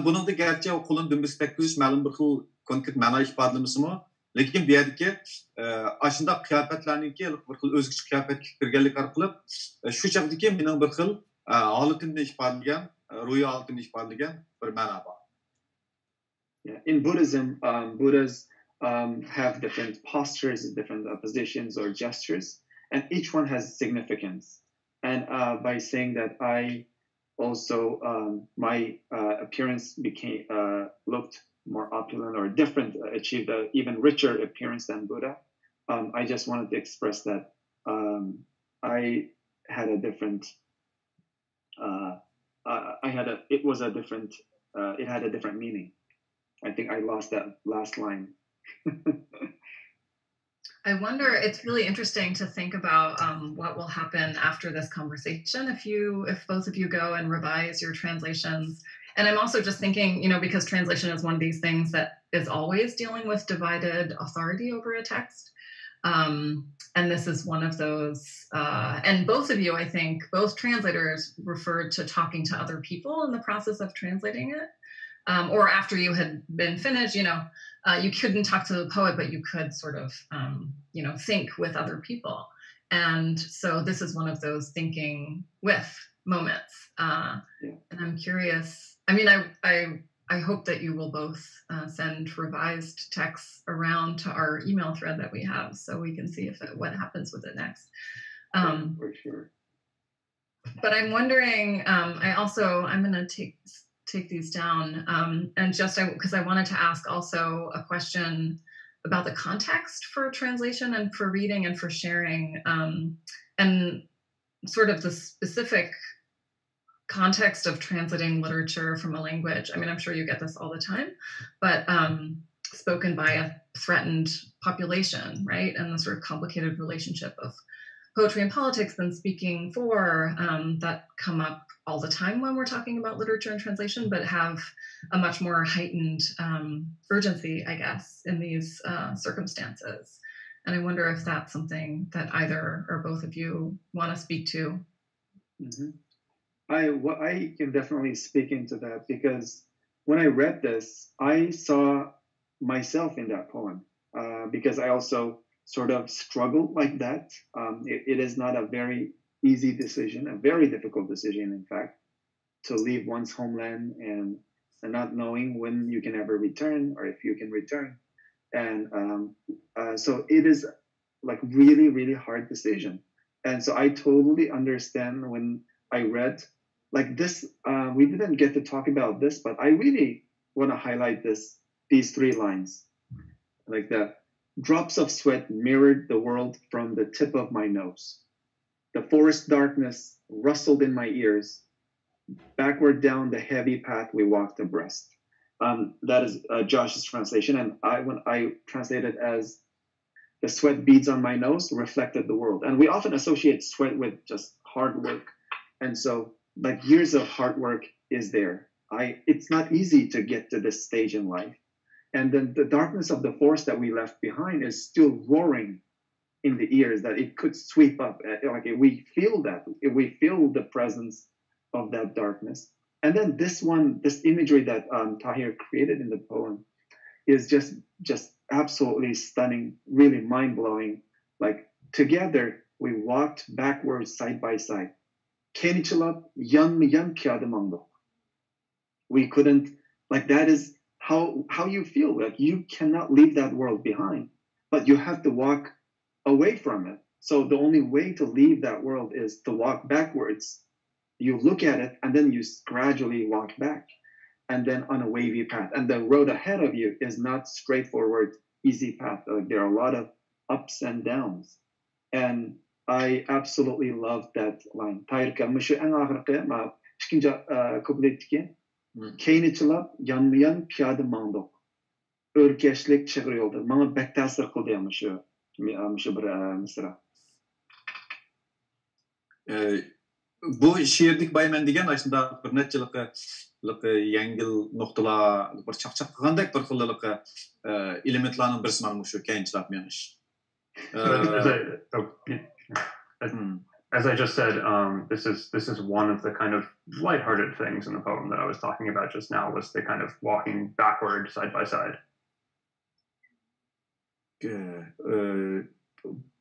Buningda garchi qo'lni dumbisi tekkizish ma'lum bir xil konkret ma'no ifodalamasa-mu, lekin bu yerdagi ashunda qiyofatlarningki bir xil o'zgacha qiyofatga kirganlik orqali shu chaqdagi mening bir xil holatimni ifodalagan, ro'yi holatini ifodalagan bir ma'no bor. Yeah. In Buddhism, Buddhas have different postures, different positions or gestures, and each one has significance. And by saying that I also, my appearance looked more opulent or different, achieved an even richer appearance than Buddha. I just wanted to express that I had a different, it had a different meaning. I think I lost that last line. I wonder, it's really interesting to think about what will happen after this conversation if both of you go and revise your translations. And I'm also just thinking, because translation is one of these things that is always dealing with divided authority over a text. And this is one of those, and both of you, I think, both translators referred to talking to other people in the process of translating it. Or after you had been finished, you couldn't talk to the poet, but you could sort of, think with other people. And so this is one of those thinking with moments. And I'm curious, I hope that you will both send revised texts around to our email thread that we have so we can see what happens with it next. For sure. But I'm wondering, I'm going to take these down and just because I wanted to ask also a question about the context for translation and for reading and for sharing and sort of the specific context of translating literature from a language. I'm sure you get this all the time, but spoken by a threatened population, right? And the sort of complicated relationship of poetry and politics than speaking for that come up all the time when we're talking about literature and translation, but have a much more heightened urgency, I guess, in these circumstances. And I wonder if that's something that either or both of you want to speak to. Mm-hmm. I can definitely speak into that because when I read this, I saw myself in that poem because I also sort of struggled like that. It is not a very easy decision, a very difficult decision, in fact, to leave one's homeland and not knowing when you can ever return or if you can return. And so it is like really, really hard decision. And so I totally understand when I read like this, we didn't get to talk about this, but I really want to highlight these 3 lines. Like the drops of sweat mirrored the world from the tip of my nose. The forest darkness rustled in my ears. Backward down the heavy path we walked abreast. That is Josh's translation, and when I translate it as the sweat beads on my nose reflected the world. And we often associate sweat with just hard work, and so like years of hard work is there. It's not easy to get to this stage in life, and then the darkness of the forest that we left behind is still roaring in the ears that it could sweep up. Like we feel that, we feel the presence of that darkness. And then this imagery that Tahir created in the poem is just absolutely stunning, really mind-blowing. Like together we walked backwards side by side. We couldn't, like that is how you feel. Like you cannot leave that world behind, but you have to walk away from it. So the only way to leave that world is to walk backwards. You look at it and then you gradually walk back and then on a wavy path. And the road ahead of you is not straightforward, easy path. There are a lot of ups and downs. And I absolutely love that line. Tahir Hamut Izgil yanmayan piyada mangdoq. Örkeşlik çığır yolda. Bana bek ta'sir qildi ham shu bir misra. Bu she'rlik bayman degan aslında bir neçilik yengil noktalar bir chaqchaq qilgandek bir xillik elementlarning birisi mana shu keyinchilab menish. as I just said, this is one of the kind of lighthearted things in the poem that I was talking about just now, was the kind of walking backward side by side.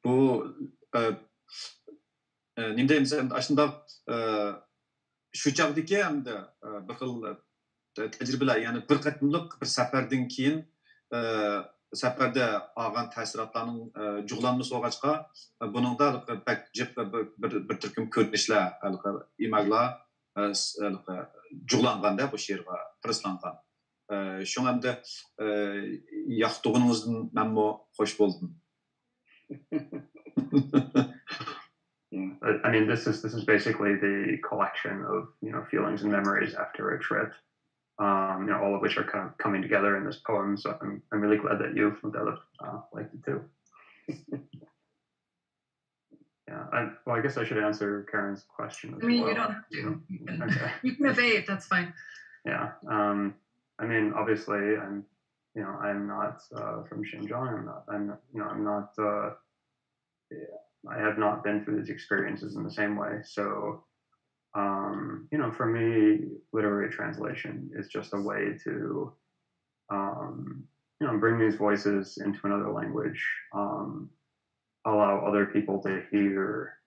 Bu nimdeymiz endi aslında şu çağdaki hamda bir xil tecrübeler, yani bir qatımlıq bir səfərdən keyin səfərdə alğan təsiratlarının cüğlanması olğaçqa bunun da pek cip bir türküm görünüşlər, imajlar cüğlanganda bu şeirga pırıslanğan. Şoňa da ýaqdygyňyzdan memmo hoş boldum. I mean, this is basically the collection of, you know, feelings and memories after a trip, you know, all of which are kind of coming together in this poem. So I'm really glad that you, Mutallip, liked it too. Yeah, well, I guess I should answer Karen's question. I mean, you don't have to. You can evade. That's fine. Yeah. I mean, obviously, I'm not from Xinjiang. I have not been through these experiences in the same way. So, you know, for me, literary translation is just a way to, you know, bring these voices into another language, allow other people to hear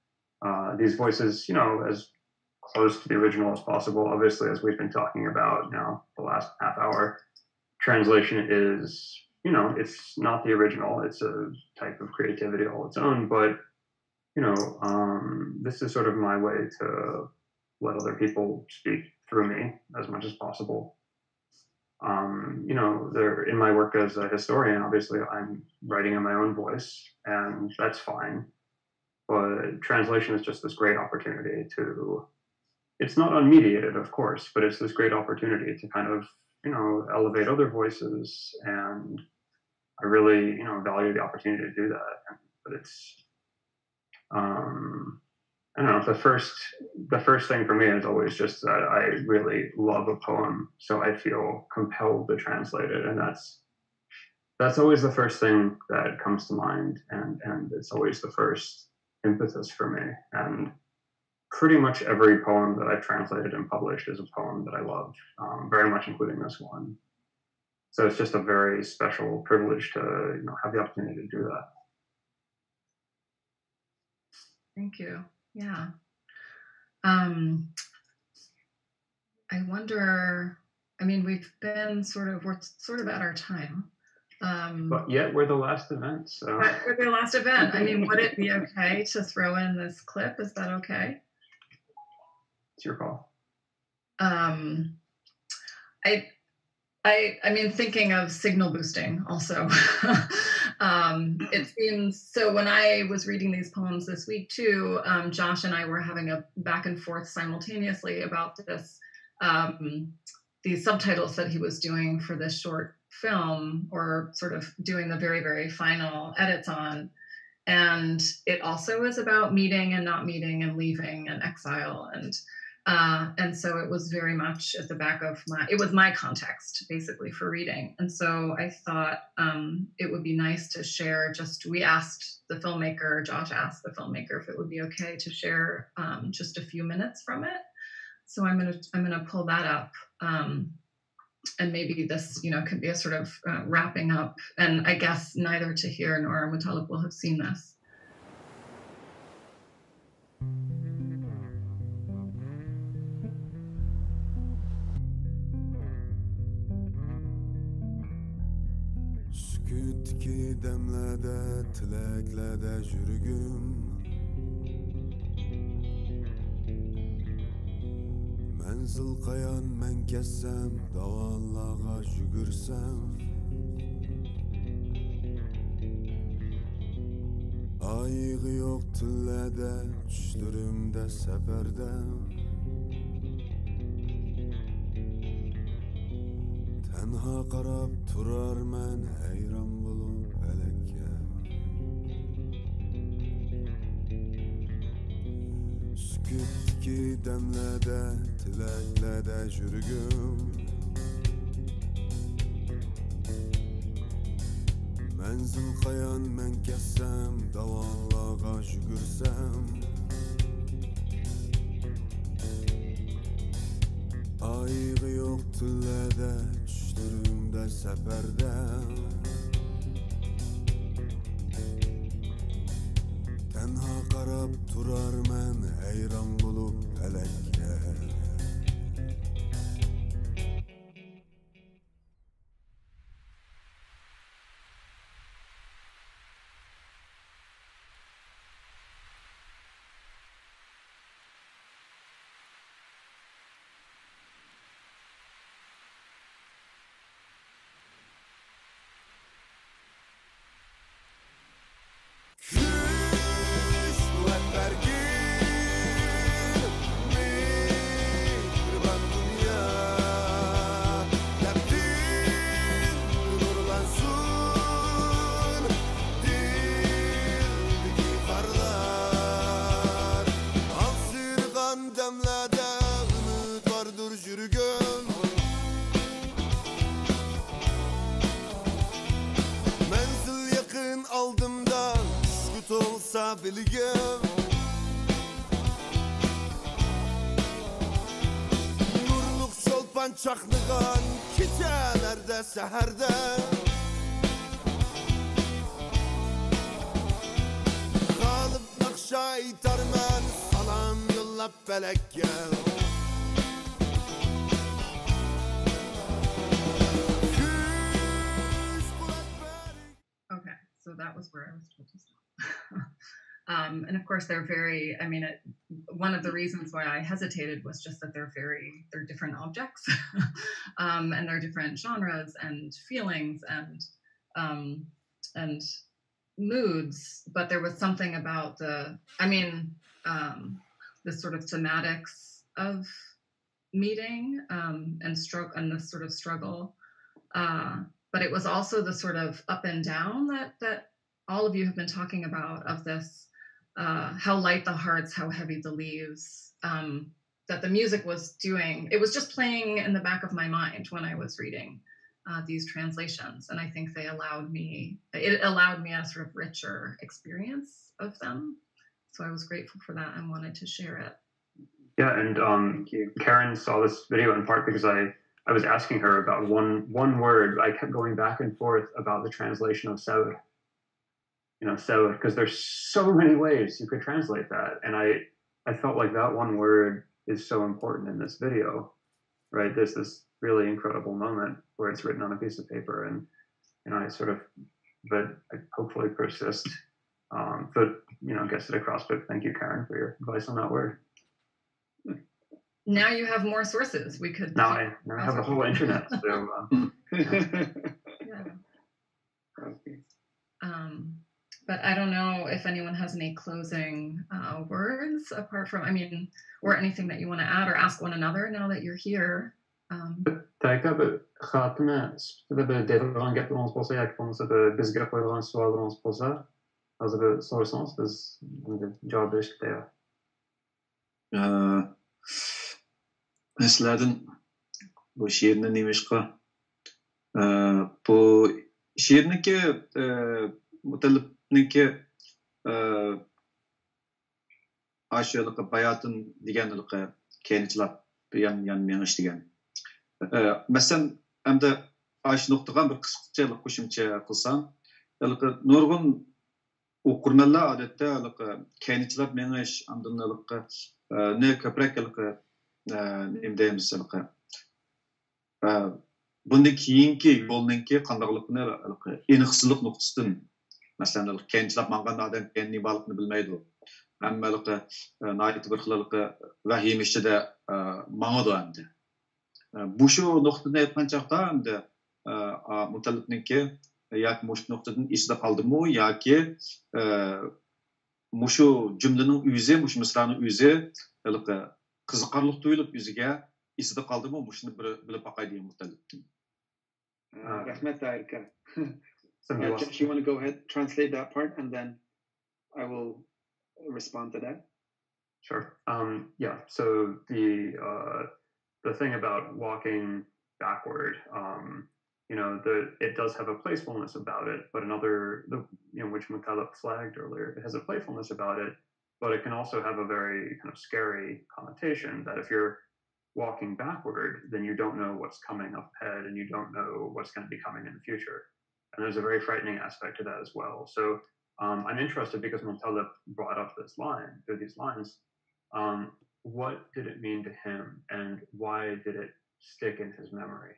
these voices, you know, as close to the original as possible. Obviously, as we've been talking about now the last half hour, translation is, you know, it's not the original. It's a type of creativity all its own, but, you know, this is sort of my way to let other people speak through me as much as possible. You know, in my work as a historian, obviously I'm writing in my own voice, and that's fine. But translation is just this great opportunity to, it's not unmediated, of course, but it's this great opportunity to kind of, you know, elevate other voices. And I really, you know, value the opportunity to do that. But it's, I don't know, the first thing for me is always just that I really love a poem, so I feel compelled to translate it, and that's always the first thing that comes to mind, and it's always the first impetus for me. And pretty much every poem that I've translated and published is a poem that I love, very much including this one. So it's just a very special privilege to, you know, have the opportunity to do that. Thank you. Yeah. I wonder, I mean, we're sort of at our time. But yet we're the last event. So. But we're the last event. I mean, would it be okay to throw in this clip? Is that okay? It's your call. I mean, thinking of signal boosting also. It seems, so when I was reading these poems this week too, Josh and I were having a back and forth simultaneously about this, these subtitles that he was doing for this short film, or sort of doing the very, very final edits on. And it also is about meeting and not meeting and leaving and exile. And so it was very much at the back of it was my context basically for reading. And so I thought it would be nice to share, we asked the filmmaker, Josh asked the filmmaker if it would be okay to share just a few minutes from it. So I'm gonna pull that up. And maybe this, you know, could be a sort of wrapping up. And I guess neither Tahir nor Mutallip will have seen this. Sükutki demlerde, tileklerde jürgüm. Menzil qayan men kessem, davallağa jügürsem. Ayığı yok tillerde, düşlerimde seferde. Tenha qarab turar men, heyran bulup felekке. Sükutki demlerde, tileklerde jürgüm. Menzil qayan men kessem, davallağa jügürsem. Ayığı yok tillede, düşlerimde seferde. Tenha qarab turar mən, heyran bulub fələkə. Bilgim Nurluk çolpan çaklıgan Keçelerde seherde Kalıp nakşa itarmen Salam yollap felekke Okay, so that was where I was told to stop. And of course, they're very, I mean, one of the reasons why I hesitated was just that they're different objects and they're different genres and feelings and moods. But there was something about the sort of thematics of meeting and this sort of struggle. But it was also the sort of up and down that all of you have been talking about, of this, how light the hearts, how heavy the leaves, that the music was doing. It was just playing in the back of my mind when I was reading these translations. And I think it allowed me a sort of richer experience of them. So I was grateful for that and wanted to share it. Yeah, and Karen saw this video in part because I was asking her about one word. I kept going back and forth about the translation of Sever. So because there's so many ways you could translate that, and I felt like that one word is so important in this video, right? There's this really incredible moment where it's written on a piece of paper, and I hopefully persist, gets it across. But thank you, Karen, for your advice on that word. Now you have more sources. We could now I have the whole internet. So yeah. But I don't know if anyone has any closing words apart from, or anything that you want to add or ask one another now that you're here. Sizlerden bu şiirini nemişqa bu şiirniki Mutallipniki aşağılıqı bayatın deganlıqı kençilap yan meniş degan. Mesela hamda aş noktaga bir qisqacha qo'shimcha qilsam, nurg'un o'qirmanlar odatda kençilap menish amdinliqi ne ko'proq nimdaymiz bundan keyingi yo'lninki qandaqligini aniqsizlik nuqtasidan masalan kençilap mangan odam kenni balıqni bilmaydi. Hammalıqi nayt bir xilaliqi vahim ichida mangadi endi. Bu shu nuqtani aytgan chaqda endi Mutallipniki yoki mush nuqtadan esida qoldimi yoki mushu jumlaning o'zi, mush misraning o'zi qiziqarli tuyulib o'ziga esida qoldimi, mushuni bilib boqay degan Mutallipni. Rahmat Tahir. Do you want to go ahead, translate that part, and then I will respond to that? Sure. Yeah. So the thing about walking backward, it does have a playfulness about it, but which Mutallip flagged earlier, it has a playfulness about it, but it can also have a very kind of scary connotation that if you're walking backward, then you don't know what's coming up ahead and you don't know what's going to be coming in the future. And there's a very frightening aspect to that as well. So I'm interested because Mutallip brought up this line, through these lines. What did it mean to him and why did it stick in his memory?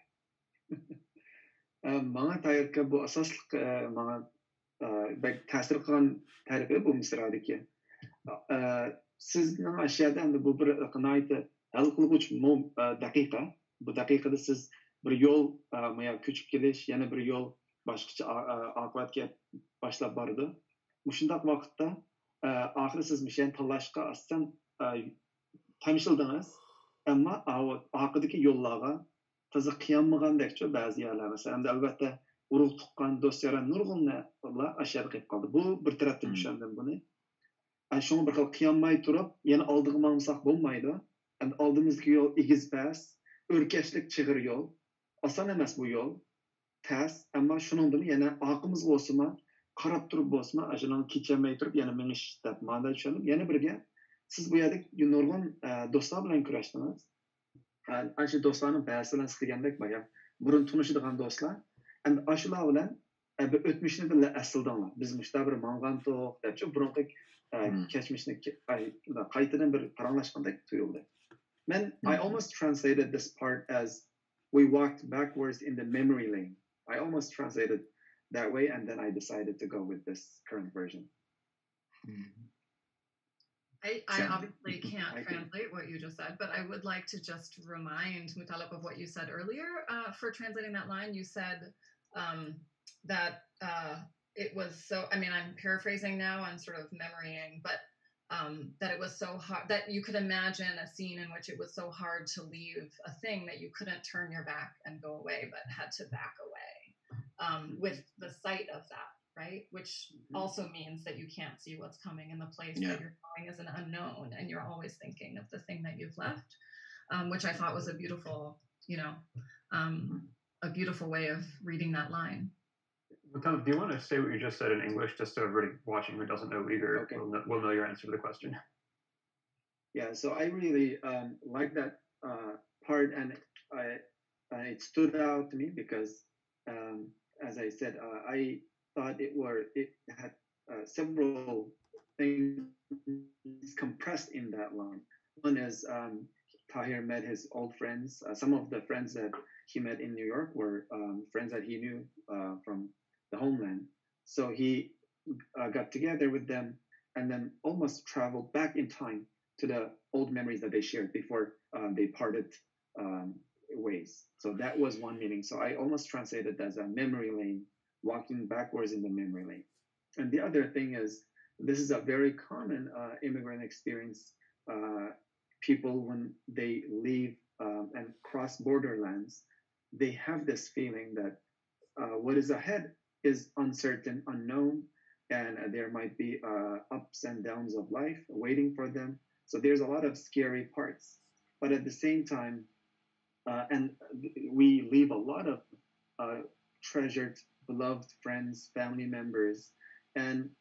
Manga Tahirga bu asaslık manga bek ta'sir qilgan tarifi bu misradagi. Sizning ashyoda endi bu bir qanayta hal qiluvchi daqiqa. Bu daqiqada siz bir yo'l ko'chib kelish, yana bir yo'l boshqacha oqibatga boshlab bordi. Shundaq vaqtda oxiri siz mishani tanlashga aslan tanishildingiz, ammo oqibatdagi yo'llarga taza qiyamagandekçi ba'zi yerlar masalan albatta urug' tuqqan do'stlar nurg'unlar ashyoda qilib qoldi. Bu bir tarafdan tushundim buni. Shunga bir xil qiyamay turib, yana oldiga bormasak bo'lmaydi. Endi oldimizdagi yo'l egiz pas, o'rkashlik chig'ir yo'l. Oson emas bu yo'l. Tas, ammo shuningdan yana oqimizga bo'lsa, qarab turib bo'lsa, ajlan kechamay turib yana minish deb ma'no tushundim. Yana birga siz bu yerda nurg'un do'stlar bilan kurashdingiz. Shu do'stlarning ba'zi bilan istigandek bayan burun tunishadigan do'stlar. Endi shular bilan o'tmishni bilan asildinglar. Biz mushta bir mang'an to'q deb burunqi kechmishni qaytadan bir paranglashgandek tuyuldi. I almost translated this part as we walked backwards in the memory lane. I almost translated that way, and then I decided to go with this current version. I obviously can't translate what you just said, but I would like to just remind Mutallip of what you said earlier. For translating that line, you said that it was so, I mean, I'm paraphrasing now and sort of memorying, but that it was so hard, that you could imagine a scene in which it was so hard to leave a thing that you couldn't turn your back and go away, but had to back away with the sight of that. Right? Which also means that you can't see what's coming in the place that you're going as an unknown, and you're always thinking of the thing that you've left, which I thought was a beautiful, a beautiful way of reading that line. Do you want to say what you just said in English, just so everybody watching who doesn't know Uyghur will know your answer to the question? Yeah, so I really like that part, and it stood out to me because, as I said, I thought it had several things compressed in that line. One is Tahir met his old friends. Some of the friends that he met in New York were friends that he knew from the homeland. So he got together with them and then almost traveled back in time to the old memories that they shared before they parted ways. So that was one meaning. So I almost translated as a memory lane, walking backwards in the memory lane. And the other thing is, this is a very common immigrant experience. People, when they leave and cross borderlands, they have this feeling that what is ahead is uncertain, unknown, and there might be ups and downs of life waiting for them. So there's a lot of scary parts. But at the same time, and we leave a lot of treasured, beloved friends, family members, and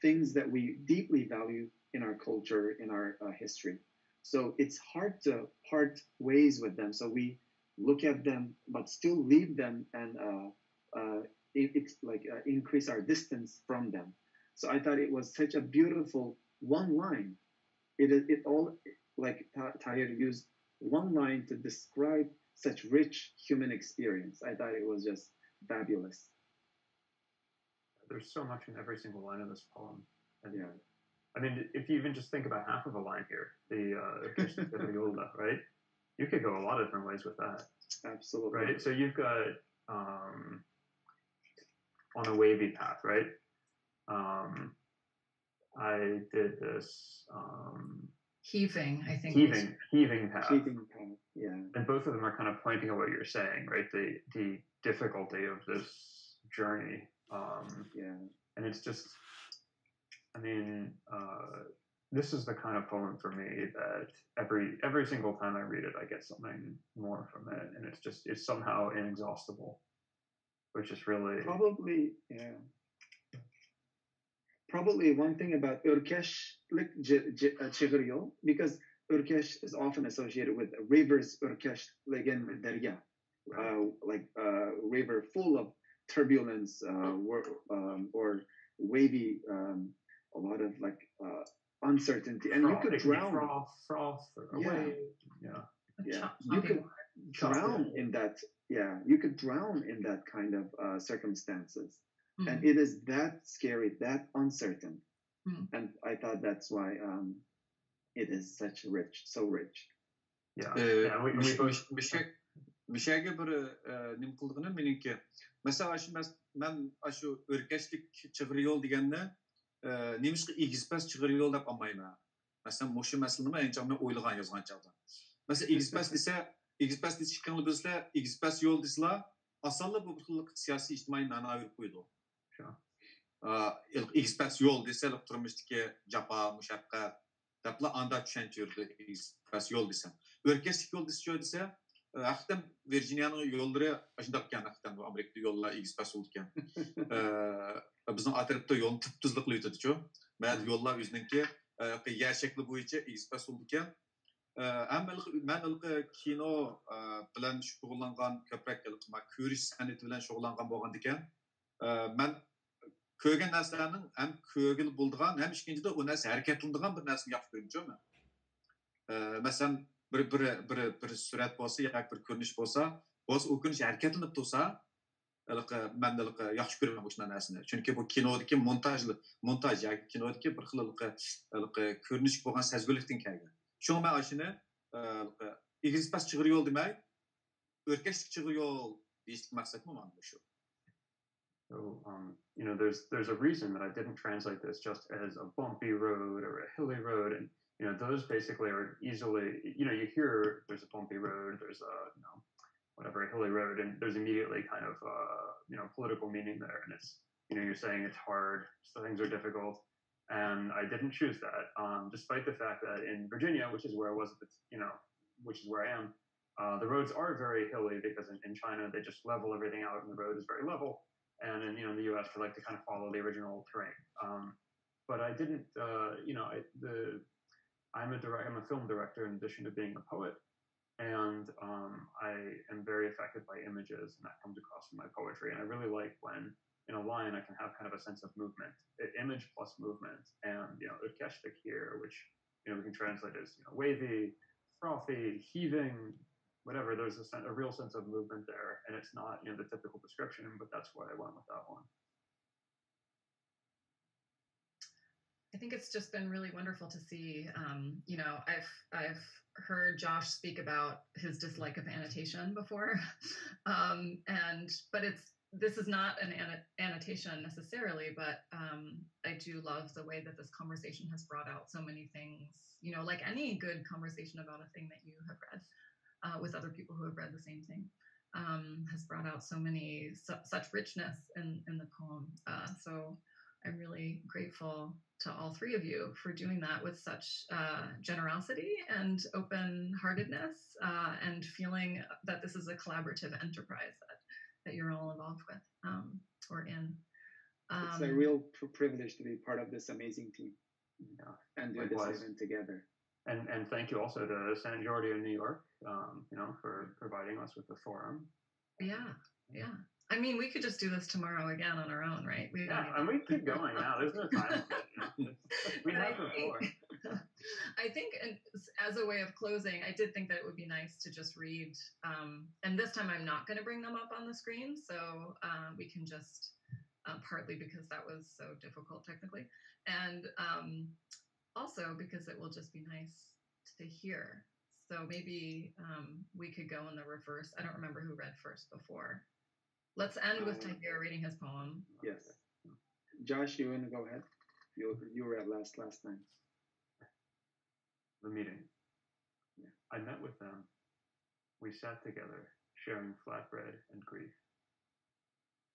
things that we deeply value in our culture, in our history. So it's hard to part ways with them. So we look at them, but still leave them and increase our distance from them. So I thought it was such a beautiful one line. It all, like Tahir used one line to describe such rich human experience. I thought it was just fabulous. There's so much in every single line of this poem. And I mean, if you even just think about half of a line here, the right? You could go a lot of different ways with that. Absolutely. Right? So you've got on a wavy path, right? I did this heaving, I think. Heaving path. Heaving path, yeah. And both of them are kind of pointing at what you're saying, right? The difficulty of this journey. And it's just, I mean, this is the kind of poem for me that every single time I read it, I get something more from it, and it's somehow inexhaustible, which is really probably one thing about Urkeshlik Chigir yol, because Urkesh is often associated with rivers Urkesh again Darya, like river full of turbulence or wavy, a lot of like uncertainty, and froth, you could drown. froth, or away. Yeah. You could drown in that. Yeah, you could drown in that kind of circumstances, and it is that scary, that uncertain, and I thought that's why it is so rich. Yeah. Müşäge bir nim kıldığını meniki. Mesela men aşı örkeşlik çıgır yol degende nemişki igizpes çıgır yol dep almayma. Mesela moşu meselini men ençamı oylagan yazgan çağda. Mesela igizpes dese çıkanlı bizler igizpes yol desla asallı bu kıllık siyasi ictimai mana verip koydu. Igizpes yol dese turmuşdaki japa müşakkat depla anda düşençürdü igizpes yol dese. Örkeşlik yol dese Hakikaten Virginia'nın yolları aşındaqken hakikaten bu Amerika'da yollar egzpas oldukken. Bizning atrofda yo'l tip-tuzliqli o'tadi-ku. Ba'zi yollar o'zininki yer shakli bo'yicha egzpas oldukken. Men kino bilan shug'ullangan ko'proq ko'rish san'ati bilan shug'ullangan bo'lgan ekan. Men ko'rgan narsalarning ham ko'rgil bo'ldigan, ham ikkinchida u narsa harakatlanadigan bir narsani yaxshi ko'rdim. Masalan bir surat bo'lsa yoki bir ko'rinish bo'lsa u ko'rinish harakatlanib tursa men yaxshi ko'raman o'sha narsani. Chunki bu kinodagi montaj yoki kinodagi bir xil ko'rinish bo'lgan sezgulikdan kelgan. Shunga men ashuni egizpas chig'ir yo'l demay, o'rkashlik chig'ir yo'l deyishlik maqsadim mana shu. So, there's a reason that I didn't translate this just as a bumpy road or a hilly road, and those basically are easily, you hear there's a bumpy road, there's a, a hilly road, and there's immediately kind of, political meaning there. And it's, you're saying it's hard, so things are difficult. And I didn't choose that, despite the fact that in Virginia, which is where I was, which is where I am, the roads are very hilly because in China, they just level everything out and the road is very level. And in the US, they like to kind of follow the original terrain. But I didn't, I'm a film director in addition to being a poet, and I am very affected by images, and that comes across in my poetry. And I really like when in a line I can have kind of a sense of movement, image plus movement, and urkeshlik here, which we can translate as wavy, frothy, heaving, whatever. There's a real sense of movement there, and it's not the typical description, but that's why I went with that one. I think it's just been really wonderful to see. I've heard Josh speak about his dislike of annotation before, but this is not an annotation necessarily. But I do love the way that this conversation has brought out so many things. Like any good conversation about a thing that you have read with other people who have read the same thing, has brought out such richness in the poem. So I'm really grateful to all three of you for doing that with such generosity and open-heartedness, and feeling that this is a collaborative enterprise that you're all involved with or in. It's a real privilege to be part of this amazing team and do this event together. And thank you also to Sant Jordi in New York, for providing us with the forum. Yeah. I mean, we could just do this tomorrow again on our own, right? And we keep going now. There's no time limit. We have before. I think, and as a way of closing, I did think that it would be nice to just read, and this time I'm not going to bring them up on the screen, so we can just, partly because that was so difficult technically, and also because it will just be nice to hear. So maybe we could go in the reverse. I don't remember who read first before. Let's end with Tahir reading his poem. Yes. Josh, you want to go ahead? You were at last time. The meeting. Yeah. I met with them. We sat together, sharing flatbread and grief.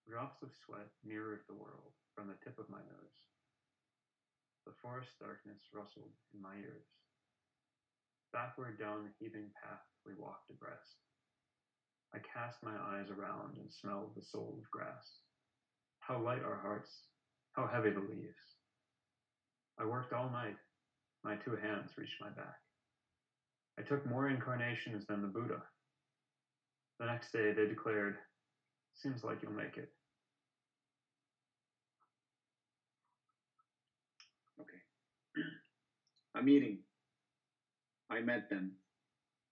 Drops of sweat mirrored the world from the tip of my nose. The forest darkness rustled in my ears. Backward down the heaving path we walked abreast. I cast my eyes around and smelled the soul of grass. How light our hearts, how heavy the leaves. I worked all night. My two hands reached my back. It took more incarnations than the Buddha. The next day they declared, seems like you'll make it. Okay. A meeting. I met them.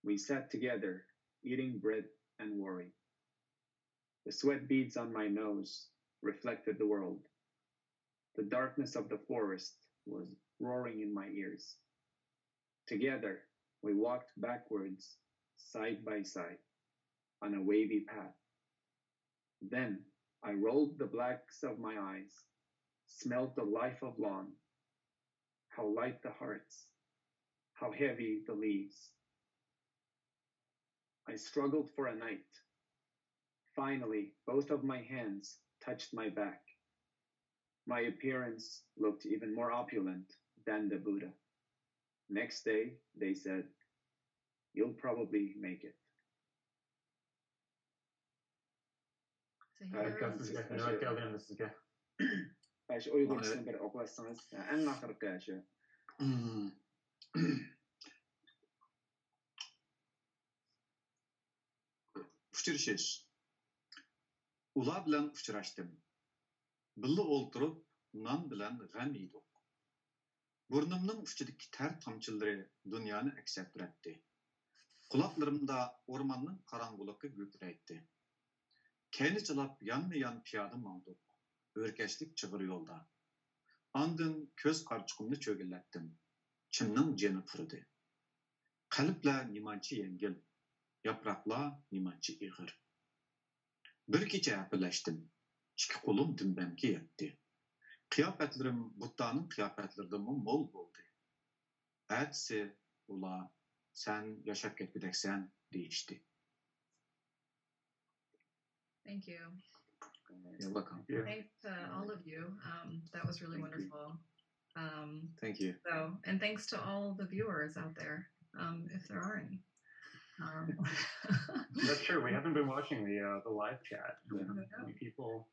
We sat together, eating bread and worry. The sweat beads on my nose reflected the world. The darkness of the forest was roaring in my ears. Together, we walked backwards, side by side, on a wavy path. Then I rolled the blacks of my eyes, smelled the life of lawn, how light the hearts, how heavy the leaves. I struggled for a night. Finally, both of my hands touched my back. My appearance looked even more opulent than the Buddha. Next day, they said, you'll probably make it. Şu Uygurcasını bir okulatsanız, en ahırkı şu. Uçuruşuş. Ula bilen uçuraştım. Billi olturup, nan bilen gam yedik. Burnumning uçidagi ter tomchilari dunyoni aks ettirdi. Quloqlarimda o'rmonning qorong'uligi gukraydi. Kaynichalab yonma-yon piyoda mangdik. O'rkashlik chig'ir yo'lda. Andin ko'z qarchiqimni cho'gillatdim. Chimning jeni turdi. Qalblar nimancha yengil, yaproqlar nimancha ig'ir. Bir kecha hapilashdim. Ikki qo'lim dimbamga yetdi. Qiyofetlerim Buddha'nın kıyafetlerinden mol oldu. Ertesi ula sen yaşap ketmedeksen değişti. Thank you. You're welcome. Thanks to all of you. That was really wonderful. Thank you. So, and thanks to all the viewers out there, if there are any. That's true. We haven't been watching the live chat. People,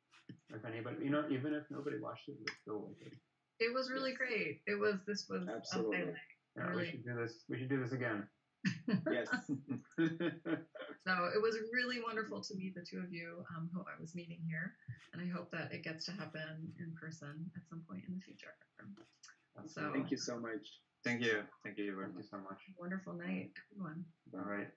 if anybody, even if nobody watched it, we're still with it. It was really great. This was absolutely. Yeah, really... we should do this. We should do this again. Yes. So it was really wonderful to meet the two of you who I was meeting here, and I hope that it gets to happen in person at some point in the future. So thank you so much. Thank you. Thank you very much. Thank you so much. Wonderful night, everyone. All right.